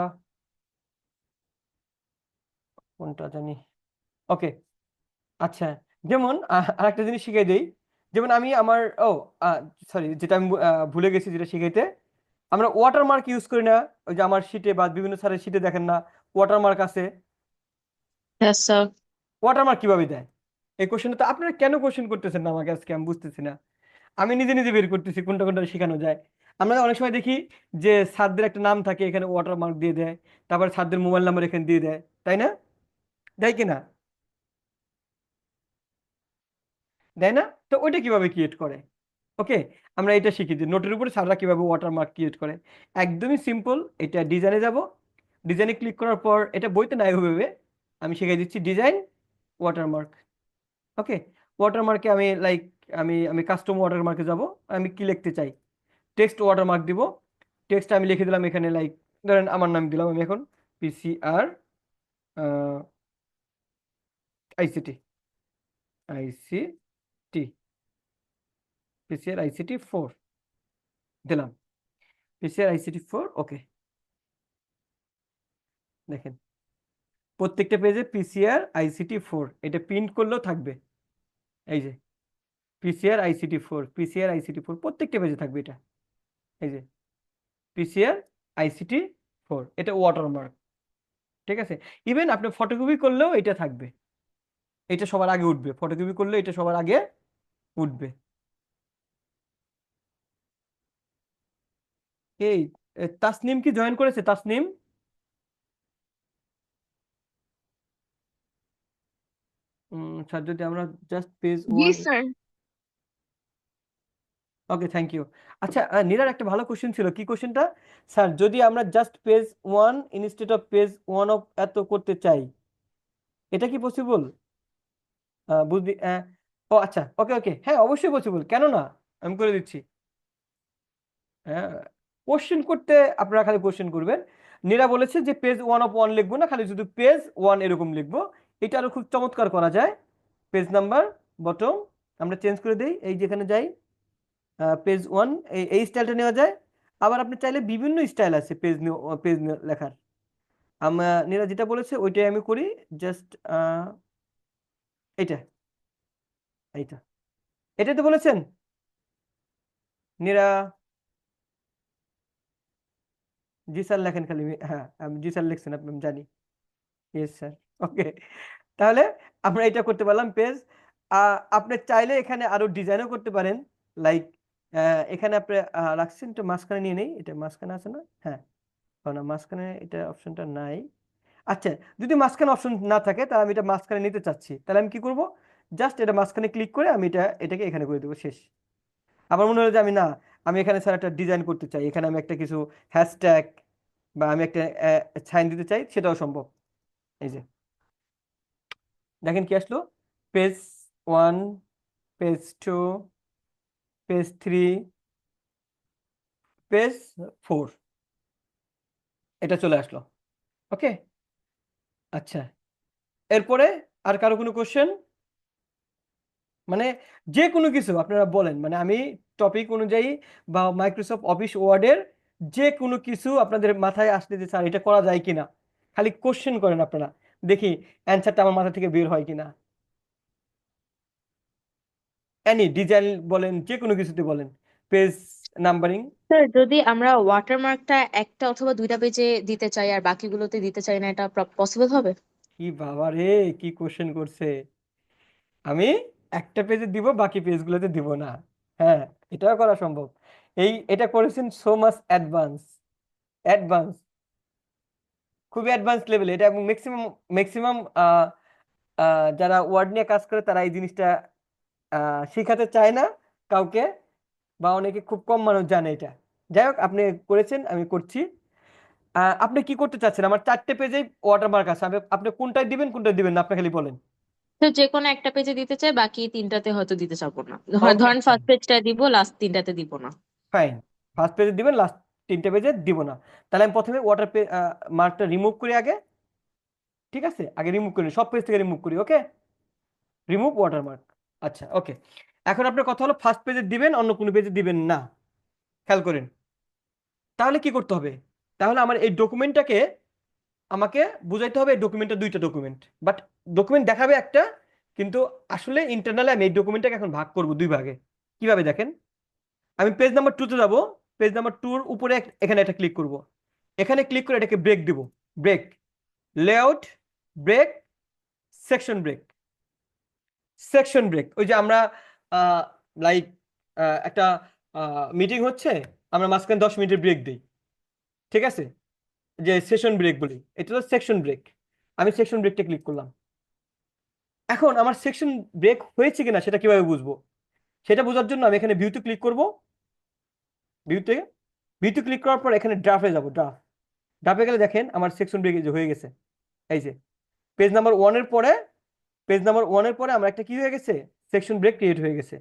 কোনটা জানি, ওকে। আচ্ছা, যেমন আরেকটা জিনিস শিখাই দেই। যেমন আমি আমার সরি, যেটা আমি ভুলে গেছি যেটা শিখাইতে, আমরা ওয়াটারমার্ক ইউজ করি না? ওই যে আমার শিটে বা বিভিন্ন স্যারের শিটে দেখেন না ওয়াটারমার্ক আছে? Yes, sir. ওয়াটারমার্ক কিভাবে দেয়? এই কোশ্চেনটা তো আপনারা কেন কোশ্চেন করতেছেন না আমাকে আজকে, আমি বুঝতেছি না। আমি নিজে নিজে বের করতেছি কোনটা কোনটা শেখানো যায়। আমরা অনেক সময় দেখি যে স্যারদের একটা নাম থাকে, এখানে ওয়াটারমার্ক দিয়ে দেয়, তারপর স্যারদের মোবাইল নাম্বার এখানে দিয়ে দেয়, তাই না? দেয় কিনা? দেয় না? তো ওইটা কিভাবে ক্রিয়েট করে? ওকে, আমরা এটা শিখি যে নোটের উপরে স্যাররা কিভাবে ওয়াটারমার্ক ক্রিয়েট করে। একদমই সিম্পল, এটা ডিজাইনে যাব, ডিজাইনে ক্লিক করার পর, এটা বইতে নাই হবে, আমি শিখাই দিচ্ছি ডিজাইন ওয়াটারমার্ক। ওকে, ওয়াটারমার্কে আমি লাইক আমি কাস্টম ওয়াটারমার্কে যাব, আমি কি লিখতে চাই, টেক্সট ওয়াটারমার্ক দিব। টেক্সট আমি লিখে দিলাম এখানে, লাইক ধরেন আমার নাম দিলাম আমি এখন PCR ICT ICT PCR ICT 4 দিলাম, PCR ICT 4। ওকে, দেখেন প্রত্যেকটা পেজে PCR ICT 4 এটা প্রিন্ট করলেও থাকবে, এই যে PCR ICT 4 PCR ICT 4 প্রত্যেকটা পেজে থাকবে এটা, এই যে PCR ICT 4 এটা ওয়াটারমার্ক, ঠিক আছে। ইভেন আপনি ফটোকপি করলেও এটা থাকবে, এটা সবার আগে উঠবে, ফটোকপি করলে এটা সবার আগে উঠবে। এই তাসনিম কি জয়েন করেছে? তাসনিম, স্যার যদি আমরা just page G 1, sir. Okay thank you. আচ্ছা নীরার একটা ভালো কোশ্চেন ছিল, কি কোশ্চেনটা? স্যার যদি আমরা just page 1 instead of page 1 of এত করতে চাই, এটা কি পসিবল? বুঝলি? ও আচ্ছা, ওকে ওকে, হ্যাঁ অবশ্যই পসিবল, কেন না, আমি করে দিচ্ছি। হ্যাঁ, কোশ্চেন করতে আপনারা খালি কোশ্চেন করবেন। নীরা বলেছে যে পেজ 1 অফ 1 লিখবো না, খালি শুধু পেজ 1 এরকম লিখবো। এটা আরো খুব চমৎকার করা যায়। পেজ নাম্বার বটম আমরা চেঞ্জ করে দিই, এই যেখানে যাই পেজ 1, এই স্টাইলটা নেওয়া যায়। আবার আপনি চাইলে বিভিন্ন স্টাইল আছে পেজ লেখার। নীরা যেটা বলেছে ওইটাই আমি করি, জাস্ট এইটা এইটা এটাই তো বলেছেন নীরা। জি স্যার লেখেন খালি, হ্যাঁ আমি জি স্যার লিখছেন আপনি, আমি জানি। ইয়েস স্যার, ওকে। তাহলে আমরা এটা করতে পারলাম পেজ। আপনি চাইলে এখানে আরো ডিজাইনও করতে পারেন, লাইক এখানে আপনি রাখছেন তো, মাঝখানে নিয়ে নেই, এটা মাঝখানে আছে না? হ্যাঁ, না মাঝখানে এটা অপশনটা নাই। আচ্ছা, যদি মাঝখানে অপশন না থাকে তাহলে আমি এটা মাঝখানে নিতে চাচ্ছি, তাহলে আমি কি করব, জাস্ট এটা মাঝখানে ক্লিক করে আমি এটাকে এখানে করে দেবো, শেষ। আমার মনে হলো যে আমি এখানে স্যার একটা ডিজাইন করতে চাই, এখানে আমি একটা কিছু হ্যাশট্যাগ বা আমি একটা সাইন দিতে চাই, সেটাও সম্ভব। এই যে দেখেন কি আসলো, পেজ 1, পেজ 2, পেজ 3, পেজ 4, এটা চলে আসলো। ওকে, আচ্ছা এরপরে আর কারো কোনো কোশ্চেন? মানে যে কোনো কিছু আপনারা বলেন, মানে আমি টপিক অনুযায়ী বা মাইক্রোসফট অফিস ওয়ার্ডের যে কোনো কিছু আপনাদের মাথায় আসলে যে স্যার এটা করা যায় কিনা, খালি কোশ্চেন করেন আপনারা, দেখি অ্যান্সারটা আমার মাথা থেকে বের হয় কিনা। এনি ডিজাইন বলেন, যে কোনো কিছুতে বলেন, পেজ নাম্বারিং। স্যার যদি আমরা ওয়াটারমার্কটা একটা অথবা দুইটা পেজে দিতে চাই আর বাকিগুলোতে দিতে চাই না, এটা পসিবল হবে? কি বাবা রে, কি কোশ্চেন করছে! আমি একটা পেজে দিব, বাকি পেজগুলোতে দিব না। হ্যাঁ, এটাও করা সম্ভব। এটা করেছেন সো মাচ অ্যাডভান্স, অ্যাডভান্স, খুবই অ্যাডভান্স লেভেলে এটা, এবং ম্যাক্সিমাম ম্যাক্সিমাম যারা ওয়ার্ড নিয়ে কাজ করে তারা এই জিনিসটা শিখাতে চায় না কাউকে, বা অনেকে, খুব কম মানুষ জানে এটা। যাই হোক, আপনি করেছেন, আমি করছি। আপনি কি করতে চাচ্ছেন? আমার 4টে পেজে ওয়াটারমার্ক আছে, আপনি কোনটায় দিবেন কোনটা দিবেন না, আপনি খালি বলেন। তো যে কোনো একটা পেজে দিতে চাই, বাকি তিনটাতে হয়তো দিতে চাবো না। ওকে ধরেন ফার্স্ট পেজটা দিব, লাস্ট তিনটাতে দিব না। ফাইন, ফার্স্ট পেজে দিবেন, লাস্ট 3টে পেজে দিব না। তাহলে আমি প্রথমে মার্কটা রিমুভ করি আগে, ঠিক আছে? আগে রিমুভ করি, সব পেজ থেকে রিমুভ করি। ওকে, রিমুভ ওয়াটারমার্ক। আচ্ছা ওকে, এখন আপনার কথা হলো ফার্স্ট পেজে দিবেন, অন্য কোনো পেজে দিবেন না, খেয়াল করেন। তাহলে কি করতে হবে? তাহলে আমার এই ডকুমেন্টটাকে আমাকে বুঝাইতে হবে এই ডকুমেন্টটা 2টা ডকুমেন্ট, বাট ডকুমেন্ট দেখাবে একটা, কিন্তু আসলে ইন্টারনালি আমি এই ডকুমেন্টটাকে এখন ভাগ করব 2 ভাগে। কিভাবে দেখেন, আমি পেজ নাম্বার 2 তে যাব, পেজ নাম্বার 2 এর উপরে এখানে একটা ক্লিক করব, এখানে ক্লিক করে এটাকে ব্রেক দিব, break, layout, break, section break, section break. ওই যে আমরা লাইক একটা মিটিং হচ্ছে, আমরা মাঝখানে 10 মিনিটের ব্রেক দিই, ঠিক আছে, যে সেশন ব্রেক বলি, এটা হলো সেকশন ব্রেক। আমি সেকশন ব্রেকটা ক্লিক করলাম। এখন আমার সেকশন ব্রেক হয়েছে কিনা সেটা কিভাবে বুঝবো? সেটা বোঝার জন্য আমি এখানে ভিউতে ক্লিক করব, ভিউতে ক্লিক করার পর এখানে ড্রাফটে যাব, ড্রাফটে গেলে দেখেন আমার সেকশন ব্রেক হয়ে গেছে। এই যে পেজ নাম্বার 1 এর পরে, পেজ নাম্বার 1 এর পরে আমার একটা কি হয়ে গেছে, সেকশন ব্রেক ক্রিয়েট হয়ে গেছে।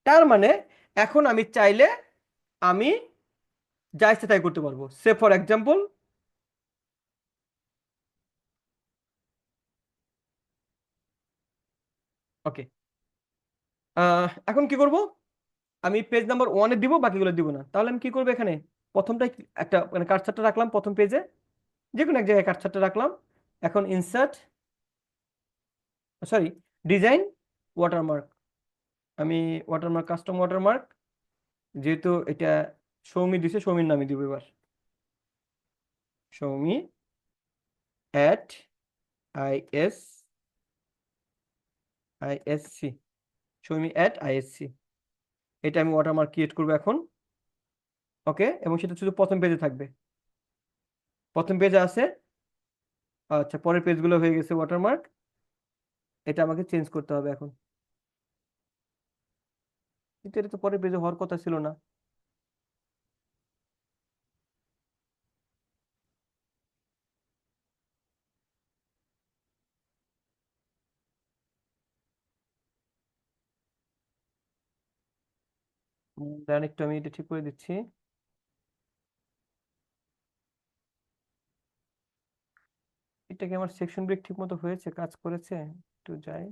তার মানে এখন আমি চাইলে আমি যা ইচ্ছা তাই করতে পারবো। সে ফর এক্সাম্পল ওকে, এখন কি করব, আমি পেজ নাম্বার 1-এ দিব, বাকিগুলো দিব না। তাহলে আমি কি করবো, এখানে প্রথমটাই একটা মানে কার্সারটা রাখলাম প্রথম পেজে, যে কোনো এক জায়গায় কার্সারটা রাখলাম। এখন ইনসার্ট, সরি, ডিজাইন ওয়াটারমার্ক, আমি ওয়াটারমার্ক, কাস্টম ওয়াটারমার্ক, যেহেতু এটা সৌমি দিছে, সৌমির নামে দিব এবার, Soumi at ISC, Soumi at ISC, এটা আমি ওয়াটারমার্ক ক্রিয়েট করবো এখন। ওকে, এবং সেটা শুধু প্রথম পেজে থাকবে, প্রথম পেজে আছে। আচ্ছা, পরের পেজগুলো হয়ে গেছে ওয়াটারমার্ক, এটা আমাকে চেঞ্জ করতে হবে এখন, কিন্তু এটা তো পরের পেজে হওয়ার কথা ছিল না। দাঁড়ান একটু, আমি এটা ঠিক করে দিচ্ছি। এটা কি আমার সেকশন ব্রেক ঠিক মতো হয়েছে, কাজ করেছে? একটু যাই,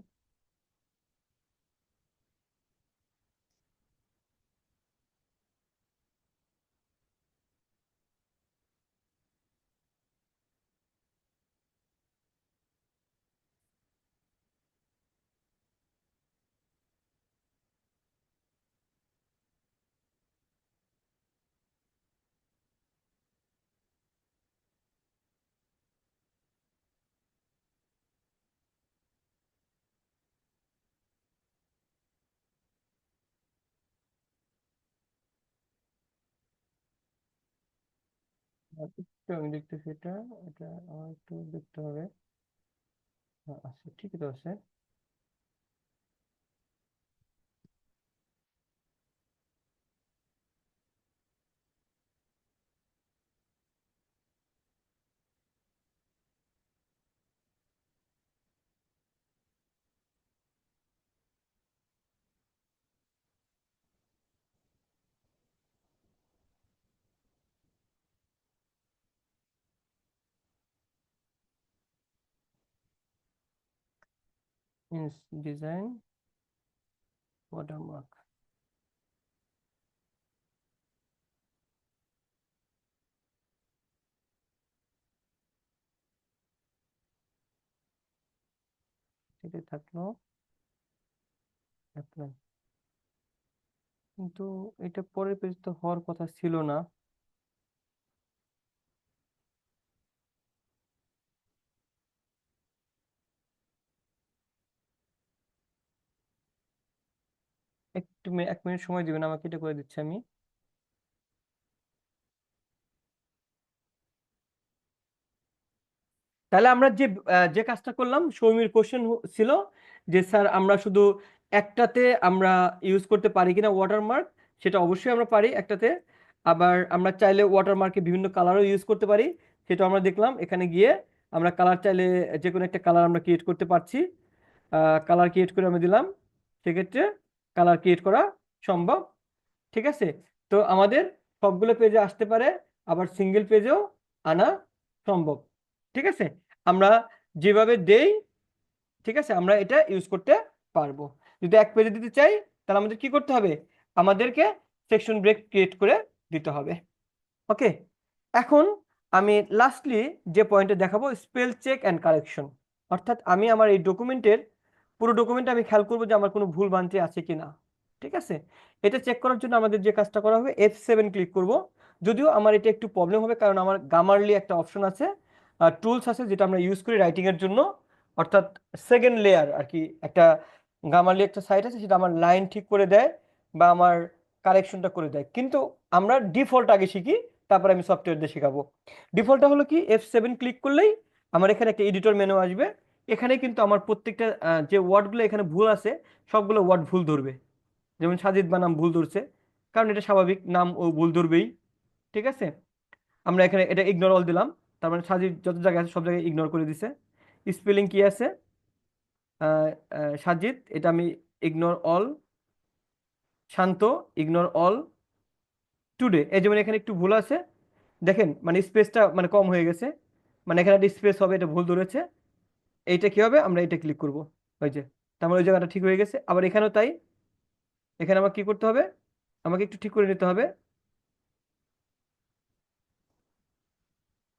আর একটু আমি দেখতেছি, এটা এটা আমার একটু দেখতে হবে। আচ্ছা, ঠিকই তো আছে। ডিজাইন ওয়াটারমার্ক, এটাই থাকলো অ্যাপ্লাই। কিন্তু এটা পরের পেজ তো হওয়ার কথা ছিল না। একটু 1 মিনিট সময় দিবেন আমাকে, এটা করে দিচ্ছি আমি। তাহলে আমরা যে যে কাজটা করলাম, সৌমির কোশ্চেন ছিল যে স্যার আমরা শুধু একটাতে আমরা ইউজ করতে পারি কিনা ওয়াটারমার্ক, সেটা অবশ্যই আমরা পারি একটাতে। আবার আমরা চাইলে ওয়াটারমার্কে বিভিন্ন কালারও ইউজ করতে পারি, সেটা আমরা দেখলাম। এখানে গিয়ে আমরা কালার চাইলে যে কোনো একটা কালার আমরা ক্রিয়েট করতে পারছি, কালার ক্রিয়েট করে আমি দিলাম, সেক্ষেত্রে কালার ক্রিয়েট করা সম্ভব। ঠিক আছে, তো আমাদের সবগুলো পেজে আসতে পারে, আবার সিঙ্গেল পেজেও আনা সম্ভব। ঠিক আছে, আমরা যেভাবে দেই, ঠিক আছে, আমরা এটা ইউজ করতে পারবো। যদি এক পেজে দিতে চাই, তাহলে আমাদের কি করতে হবে, আমাদেরকে সেকশন ব্রেক ক্রিয়েট করে দিতে হবে। ওকে, এখন আমি লাস্টলি যে পয়েন্টে দেখাবো, স্পেল চেক অ্যান্ড কারেকশন। অর্থাৎ আমি আমার এই ডকুমেন্টের পুরো ডকুমেন্টে আমি খেয়াল করবো যে আমার কোনো ভুল ভ্রান্তি আছে কিনা। ঠিক আছে, এটা চেক করার জন্য আমাদের যে কাজটা করা হবে, F7 ক্লিক করব। যদিও আমার এটা একটু প্রবলেম হবে, কারণ আমার গামারলি একটা অপশন আছে, টুলস আছে, যেটা আমরা ইউজ করি রাইটিং এর জন্য। অর্থাৎ সেকেন্ড লেয়ার আর কি, একটা গামারলি একটা সাইট আছে, সেটা আমার লাইন ঠিক করে দেয় বা আমার কারেকশনটা করে দেয়। কিন্তু আমরা ডিফল্ট আগে শিখি, তারপর আমি সফটওয়্যার দিয়ে শেখাবো। ডিফল্টটা হলো কি, F7 ক্লিক করলেই আমার এখানে একটা এডিটর মেনু আসবে। এখানে কিন্তু আমার প্রত্যেকটা যে ওয়ার্ডগুলো এখানে ভুল আছে, সবগুলো ওয়ার্ড ভুল ধরবে। যেমন সাজিদ বানাম ভুল ধরছে, কারণ এটা স্বাভাবিক, নাম ও ভুল ধরবেই। ঠিক আছে, আমরা এখানে এটা ইগনোর অল দিলাম, তার মানে সাজিদ যত জায়গায় আছে সব জায়গায় ইগনোর করে দিছে। স্পেলিং কি আছে, সাজিদ, এটা আমি ইগনোর অল, শান্ত ইগনোর অল, টুডে। এই যেমন এখানে একটু ভুল আছে, দেখেন মানে স্পেসটা মানে কম হয়ে গেছে, মানে এখানে একটা স্পেস হবে, এটা ভুল ধরেছে। এইটা কি হবে, আমরা এটা ক্লিক করব, ওই যে, তার মানে ওই জায়গাটা ঠিক হয়ে গেছে। আবার এখানেও তাই, এখানে আমার কি করতে হবে, আমাকে একটু ঠিক করে নিতে হবে।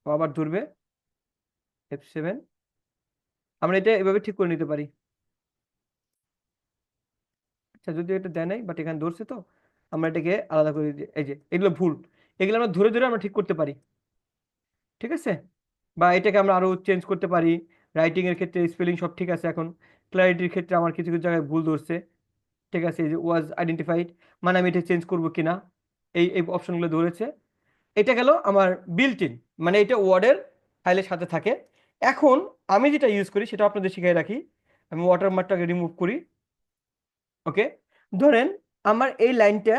ও আবার ধরবে F7, আমরা এটা এভাবে ঠিক করে নিতে পারি। আচ্ছা যদিও এটা দেয় নাই, বাট এখানে ধরছে, তো আমরা এটাকে আলাদা করে দিই। এই যে এগুলো ভুল, এগুলো আমরা ধরে ধরে আমরা ঠিক করতে পারি, ঠিক আছে। বা এটাকে আমরা আরো চেঞ্জ করতে পারি। রাইটিং এর ক্ষেত্রে স্পেলিং সব ঠিক আছে, এখন ক্ল্যারিটির ক্ষেত্রে আমার কিছু কিছু জায়গায় ভুল ধরছে, ঠিক আছে। এই যে ওয়াজ আইডেন্টিফাইড, মানে আমি এটা চেঞ্জ করবো কিনা, এই এই অপশনগুলো ধরেছে। এটা গেল আমার বিল্ট ইন, মানে এটা ওয়ার্ডের ফাইলের সাথে থাকে। এখন আমি যেটা ইউজ করি সেটা আপনাদের শিখিয়ে রাখি। আমি ওয়াটারমার্কটাকে রিমুভ করি। ওকে, ধরেন আমার এই লাইনটা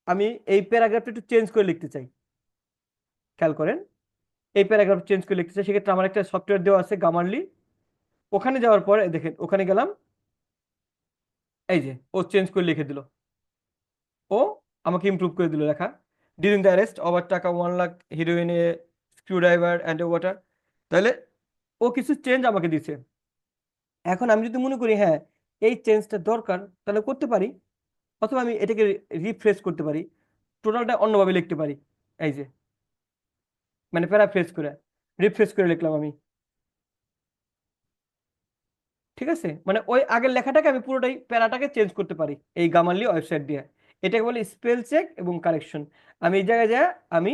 আমি এই প্যারাগ্রাফটা একটু চেঞ্জ করে লিখতে চাই, খেয়াল করেন, এই প্যারাগ্রাফ চেঞ্জ করে লিখতে চাই, সেক্ষেত্রে আমার একটা সফটওয়্যার দেওয়া আছে গামারলি। ওখানে যাওয়ার পর দেখেন, ওখানে গেলাম, এই যে ও চেঞ্জ করে লিখে দিল, ও আমাকে ইমপ্রুভ করে দিল লেখা। ডিউরিং দ্য অ্যারেস্ট ওভার টাকা 1 লাখ, হিরোইনে স্ক্রুড্রাইভার অ্যান্ড ওয়াটার। তাহলে ও কিছু চেঞ্জ আমাকে দিছে। এখন আমি যদি মনে করি হ্যাঁ এই চেঞ্জটা দরকার, তাহলে করতে পারি, অথবা আমি এটাকে রিফ্রেশ করতে পারি, টোটালটা অন্যভাবে লিখতে পারি। এই যে মানে প্যারাফ্রেজ করে রিফ্রেশ করে লিখলাম আমি, ঠিক আছে। মানে ওই আগের লেখাটাকে আমি পুরোটাই প্যারাটাকে চেঞ্জ করতে পারি এই গামারলি ওয়েবসাইট দিয়ে। এটাকে বলে স্পেল চেক এবং কারেকশন। আমি এই জায়গায় যা আমি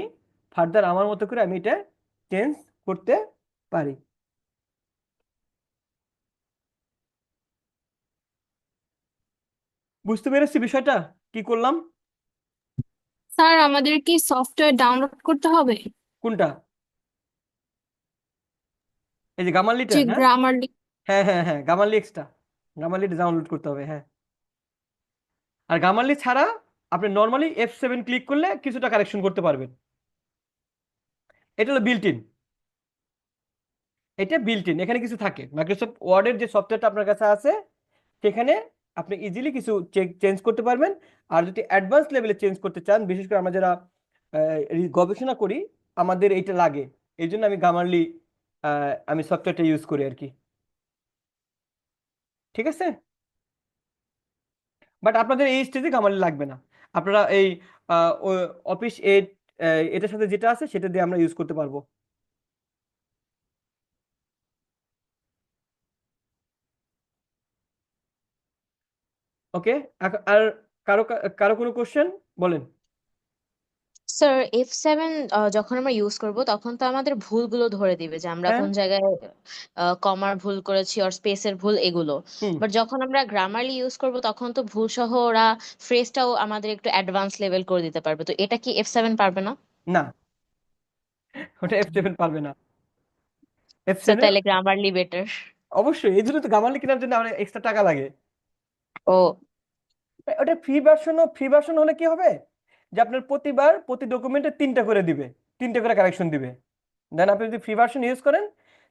ফার্দার আমার মতো করে আমি এটা চেঞ্জ করতে পারি। বুঝতে পেরেছি বিষয়টা কি করলাম? স্যার আমাদের কি সফটওয়্যার ডাউনলোড করতে হবে? কোনটা? এই যে গামারলিটা? যে হ্যাঁ গ্রামারলি। হ্যাঁ হ্যাঁ হ্যাঁ, গামারলি এক্সট্রা, গামারলিটা ডাউনলোড করতে হবে, হ্যাঁ। আর গামারলি ছাড়া আপনি নর্মালি F7 ক্লিক করলে কিছুটা কারেকশন করতে পারবেন। এটা হলো বিল্ট ইন, এটা বিল্ট ইন, এখানে কিছু থাকে। মাইক্রোসফট ওয়ার্ডের যে সফটওয়্যারটা আপনার কাছে আছে সেখানে আপনি ইজিলি কিছু চেঞ্জ করতে পারবেন। আর যদি অ্যাডভান্স লেভেলে চেঞ্জ করতে চান, বিশেষ করে আমরা যারা গবেষণা করি, আমাদের এইটা লাগে, এই জন্য আমি গামারলি আমি সফটওয়্যারটা ইউজ করি আর কি, ঠিক আছে। বাট আপনাদের এই স্টেজে গামারলি লাগবে না, আপনারা এই অফিস 8 এটার সাথে যেটা আছে সেটা দিয়ে আমরা ইউজ করতে পারবো। ওকে, আর কারো কারো কোনো কোশ্চেন বলেন? স্যার F7 যখন আমরা ইউজ করব তখন তো আমাদের ভুলগুলো ধরে দিবে যে আমরা হ্যাঁ, কোন জায়গায় কমার ভুল করেছি আর স্পেসের ভুল এগুলো। হুম, বাট যখন আমরা গ্রামারলি ইউজ করব তখন তো ভুল সহ ওরা ফ্রেজটাও আমাদের একটু অ্যাডভান্স লেভেল করে দিতে পারবে, তো এটা কি F7 পারবে না? না, ওটা F7 পারবে না। স্যার F7 তাহলে গ্রামারলি বেটার। অবশ্যই, এই জন্য তো গামারলি কেনার জন্য আমার এক্সট্রা টাকা লাগে। ও ওটা ফ্রি ভার্সন হলে কি হবে, যে আপনার প্রতিবার প্রতি ডকুমেন্টে 3টা করে দিবে, 3টে করে কারেকশন দিবে। দেন আপনি যদি ফ্রি ভার্সন ইউজ করেন,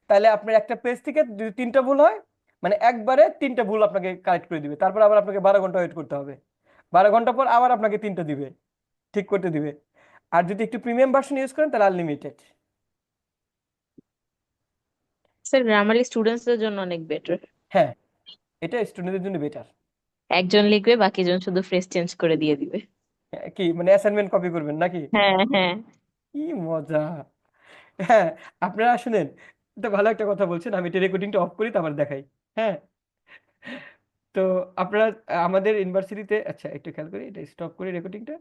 তাহলে আপনার একটা পেজ থেকে যদি 3টা ভুল হয়, মানে একবারে 3টা ভুল আপনাকে কারেক্ট করে দিবে, তারপর আবার আপনাকে 12 ঘন্টা ওয়েট করতে হবে, 12 ঘন্টা পর আবার আপনাকে 3টা দিবে, ঠিক করতে দিবে। আর যদি একটু প্রিমিয়াম ভার্সন ইউজ করেন তাহলে আনলিমিটেড। স্যার গ্রামারলি স্টুডেন্টসদের জন্য অনেক বেটার। হ্যাঁ, এটা স্টুডেন্টদের জন্য বেটার। একজন লিখবে বাকিজন শুধু ফ্রেজ চেঞ্জ করে দিয়ে দিবে। কি মানে অ্যাসাইনমেন্ট কপি করবেন নাকি? হ্যাঁ হ্যাঁ। কি মজা! হ্যাঁ, আপনারা শুনেন, এটা ভালো একটা কথা বলছেন, আমি এটা রেকর্ডিংটা অফ করি তারপর দেখাই। হ্যাঁ, তো আপনারা আমাদের ইউনিভার্সিটিতে, আচ্ছা একটু খেয়াল করি, এটা স্টপ করি রেকর্ডিংটা।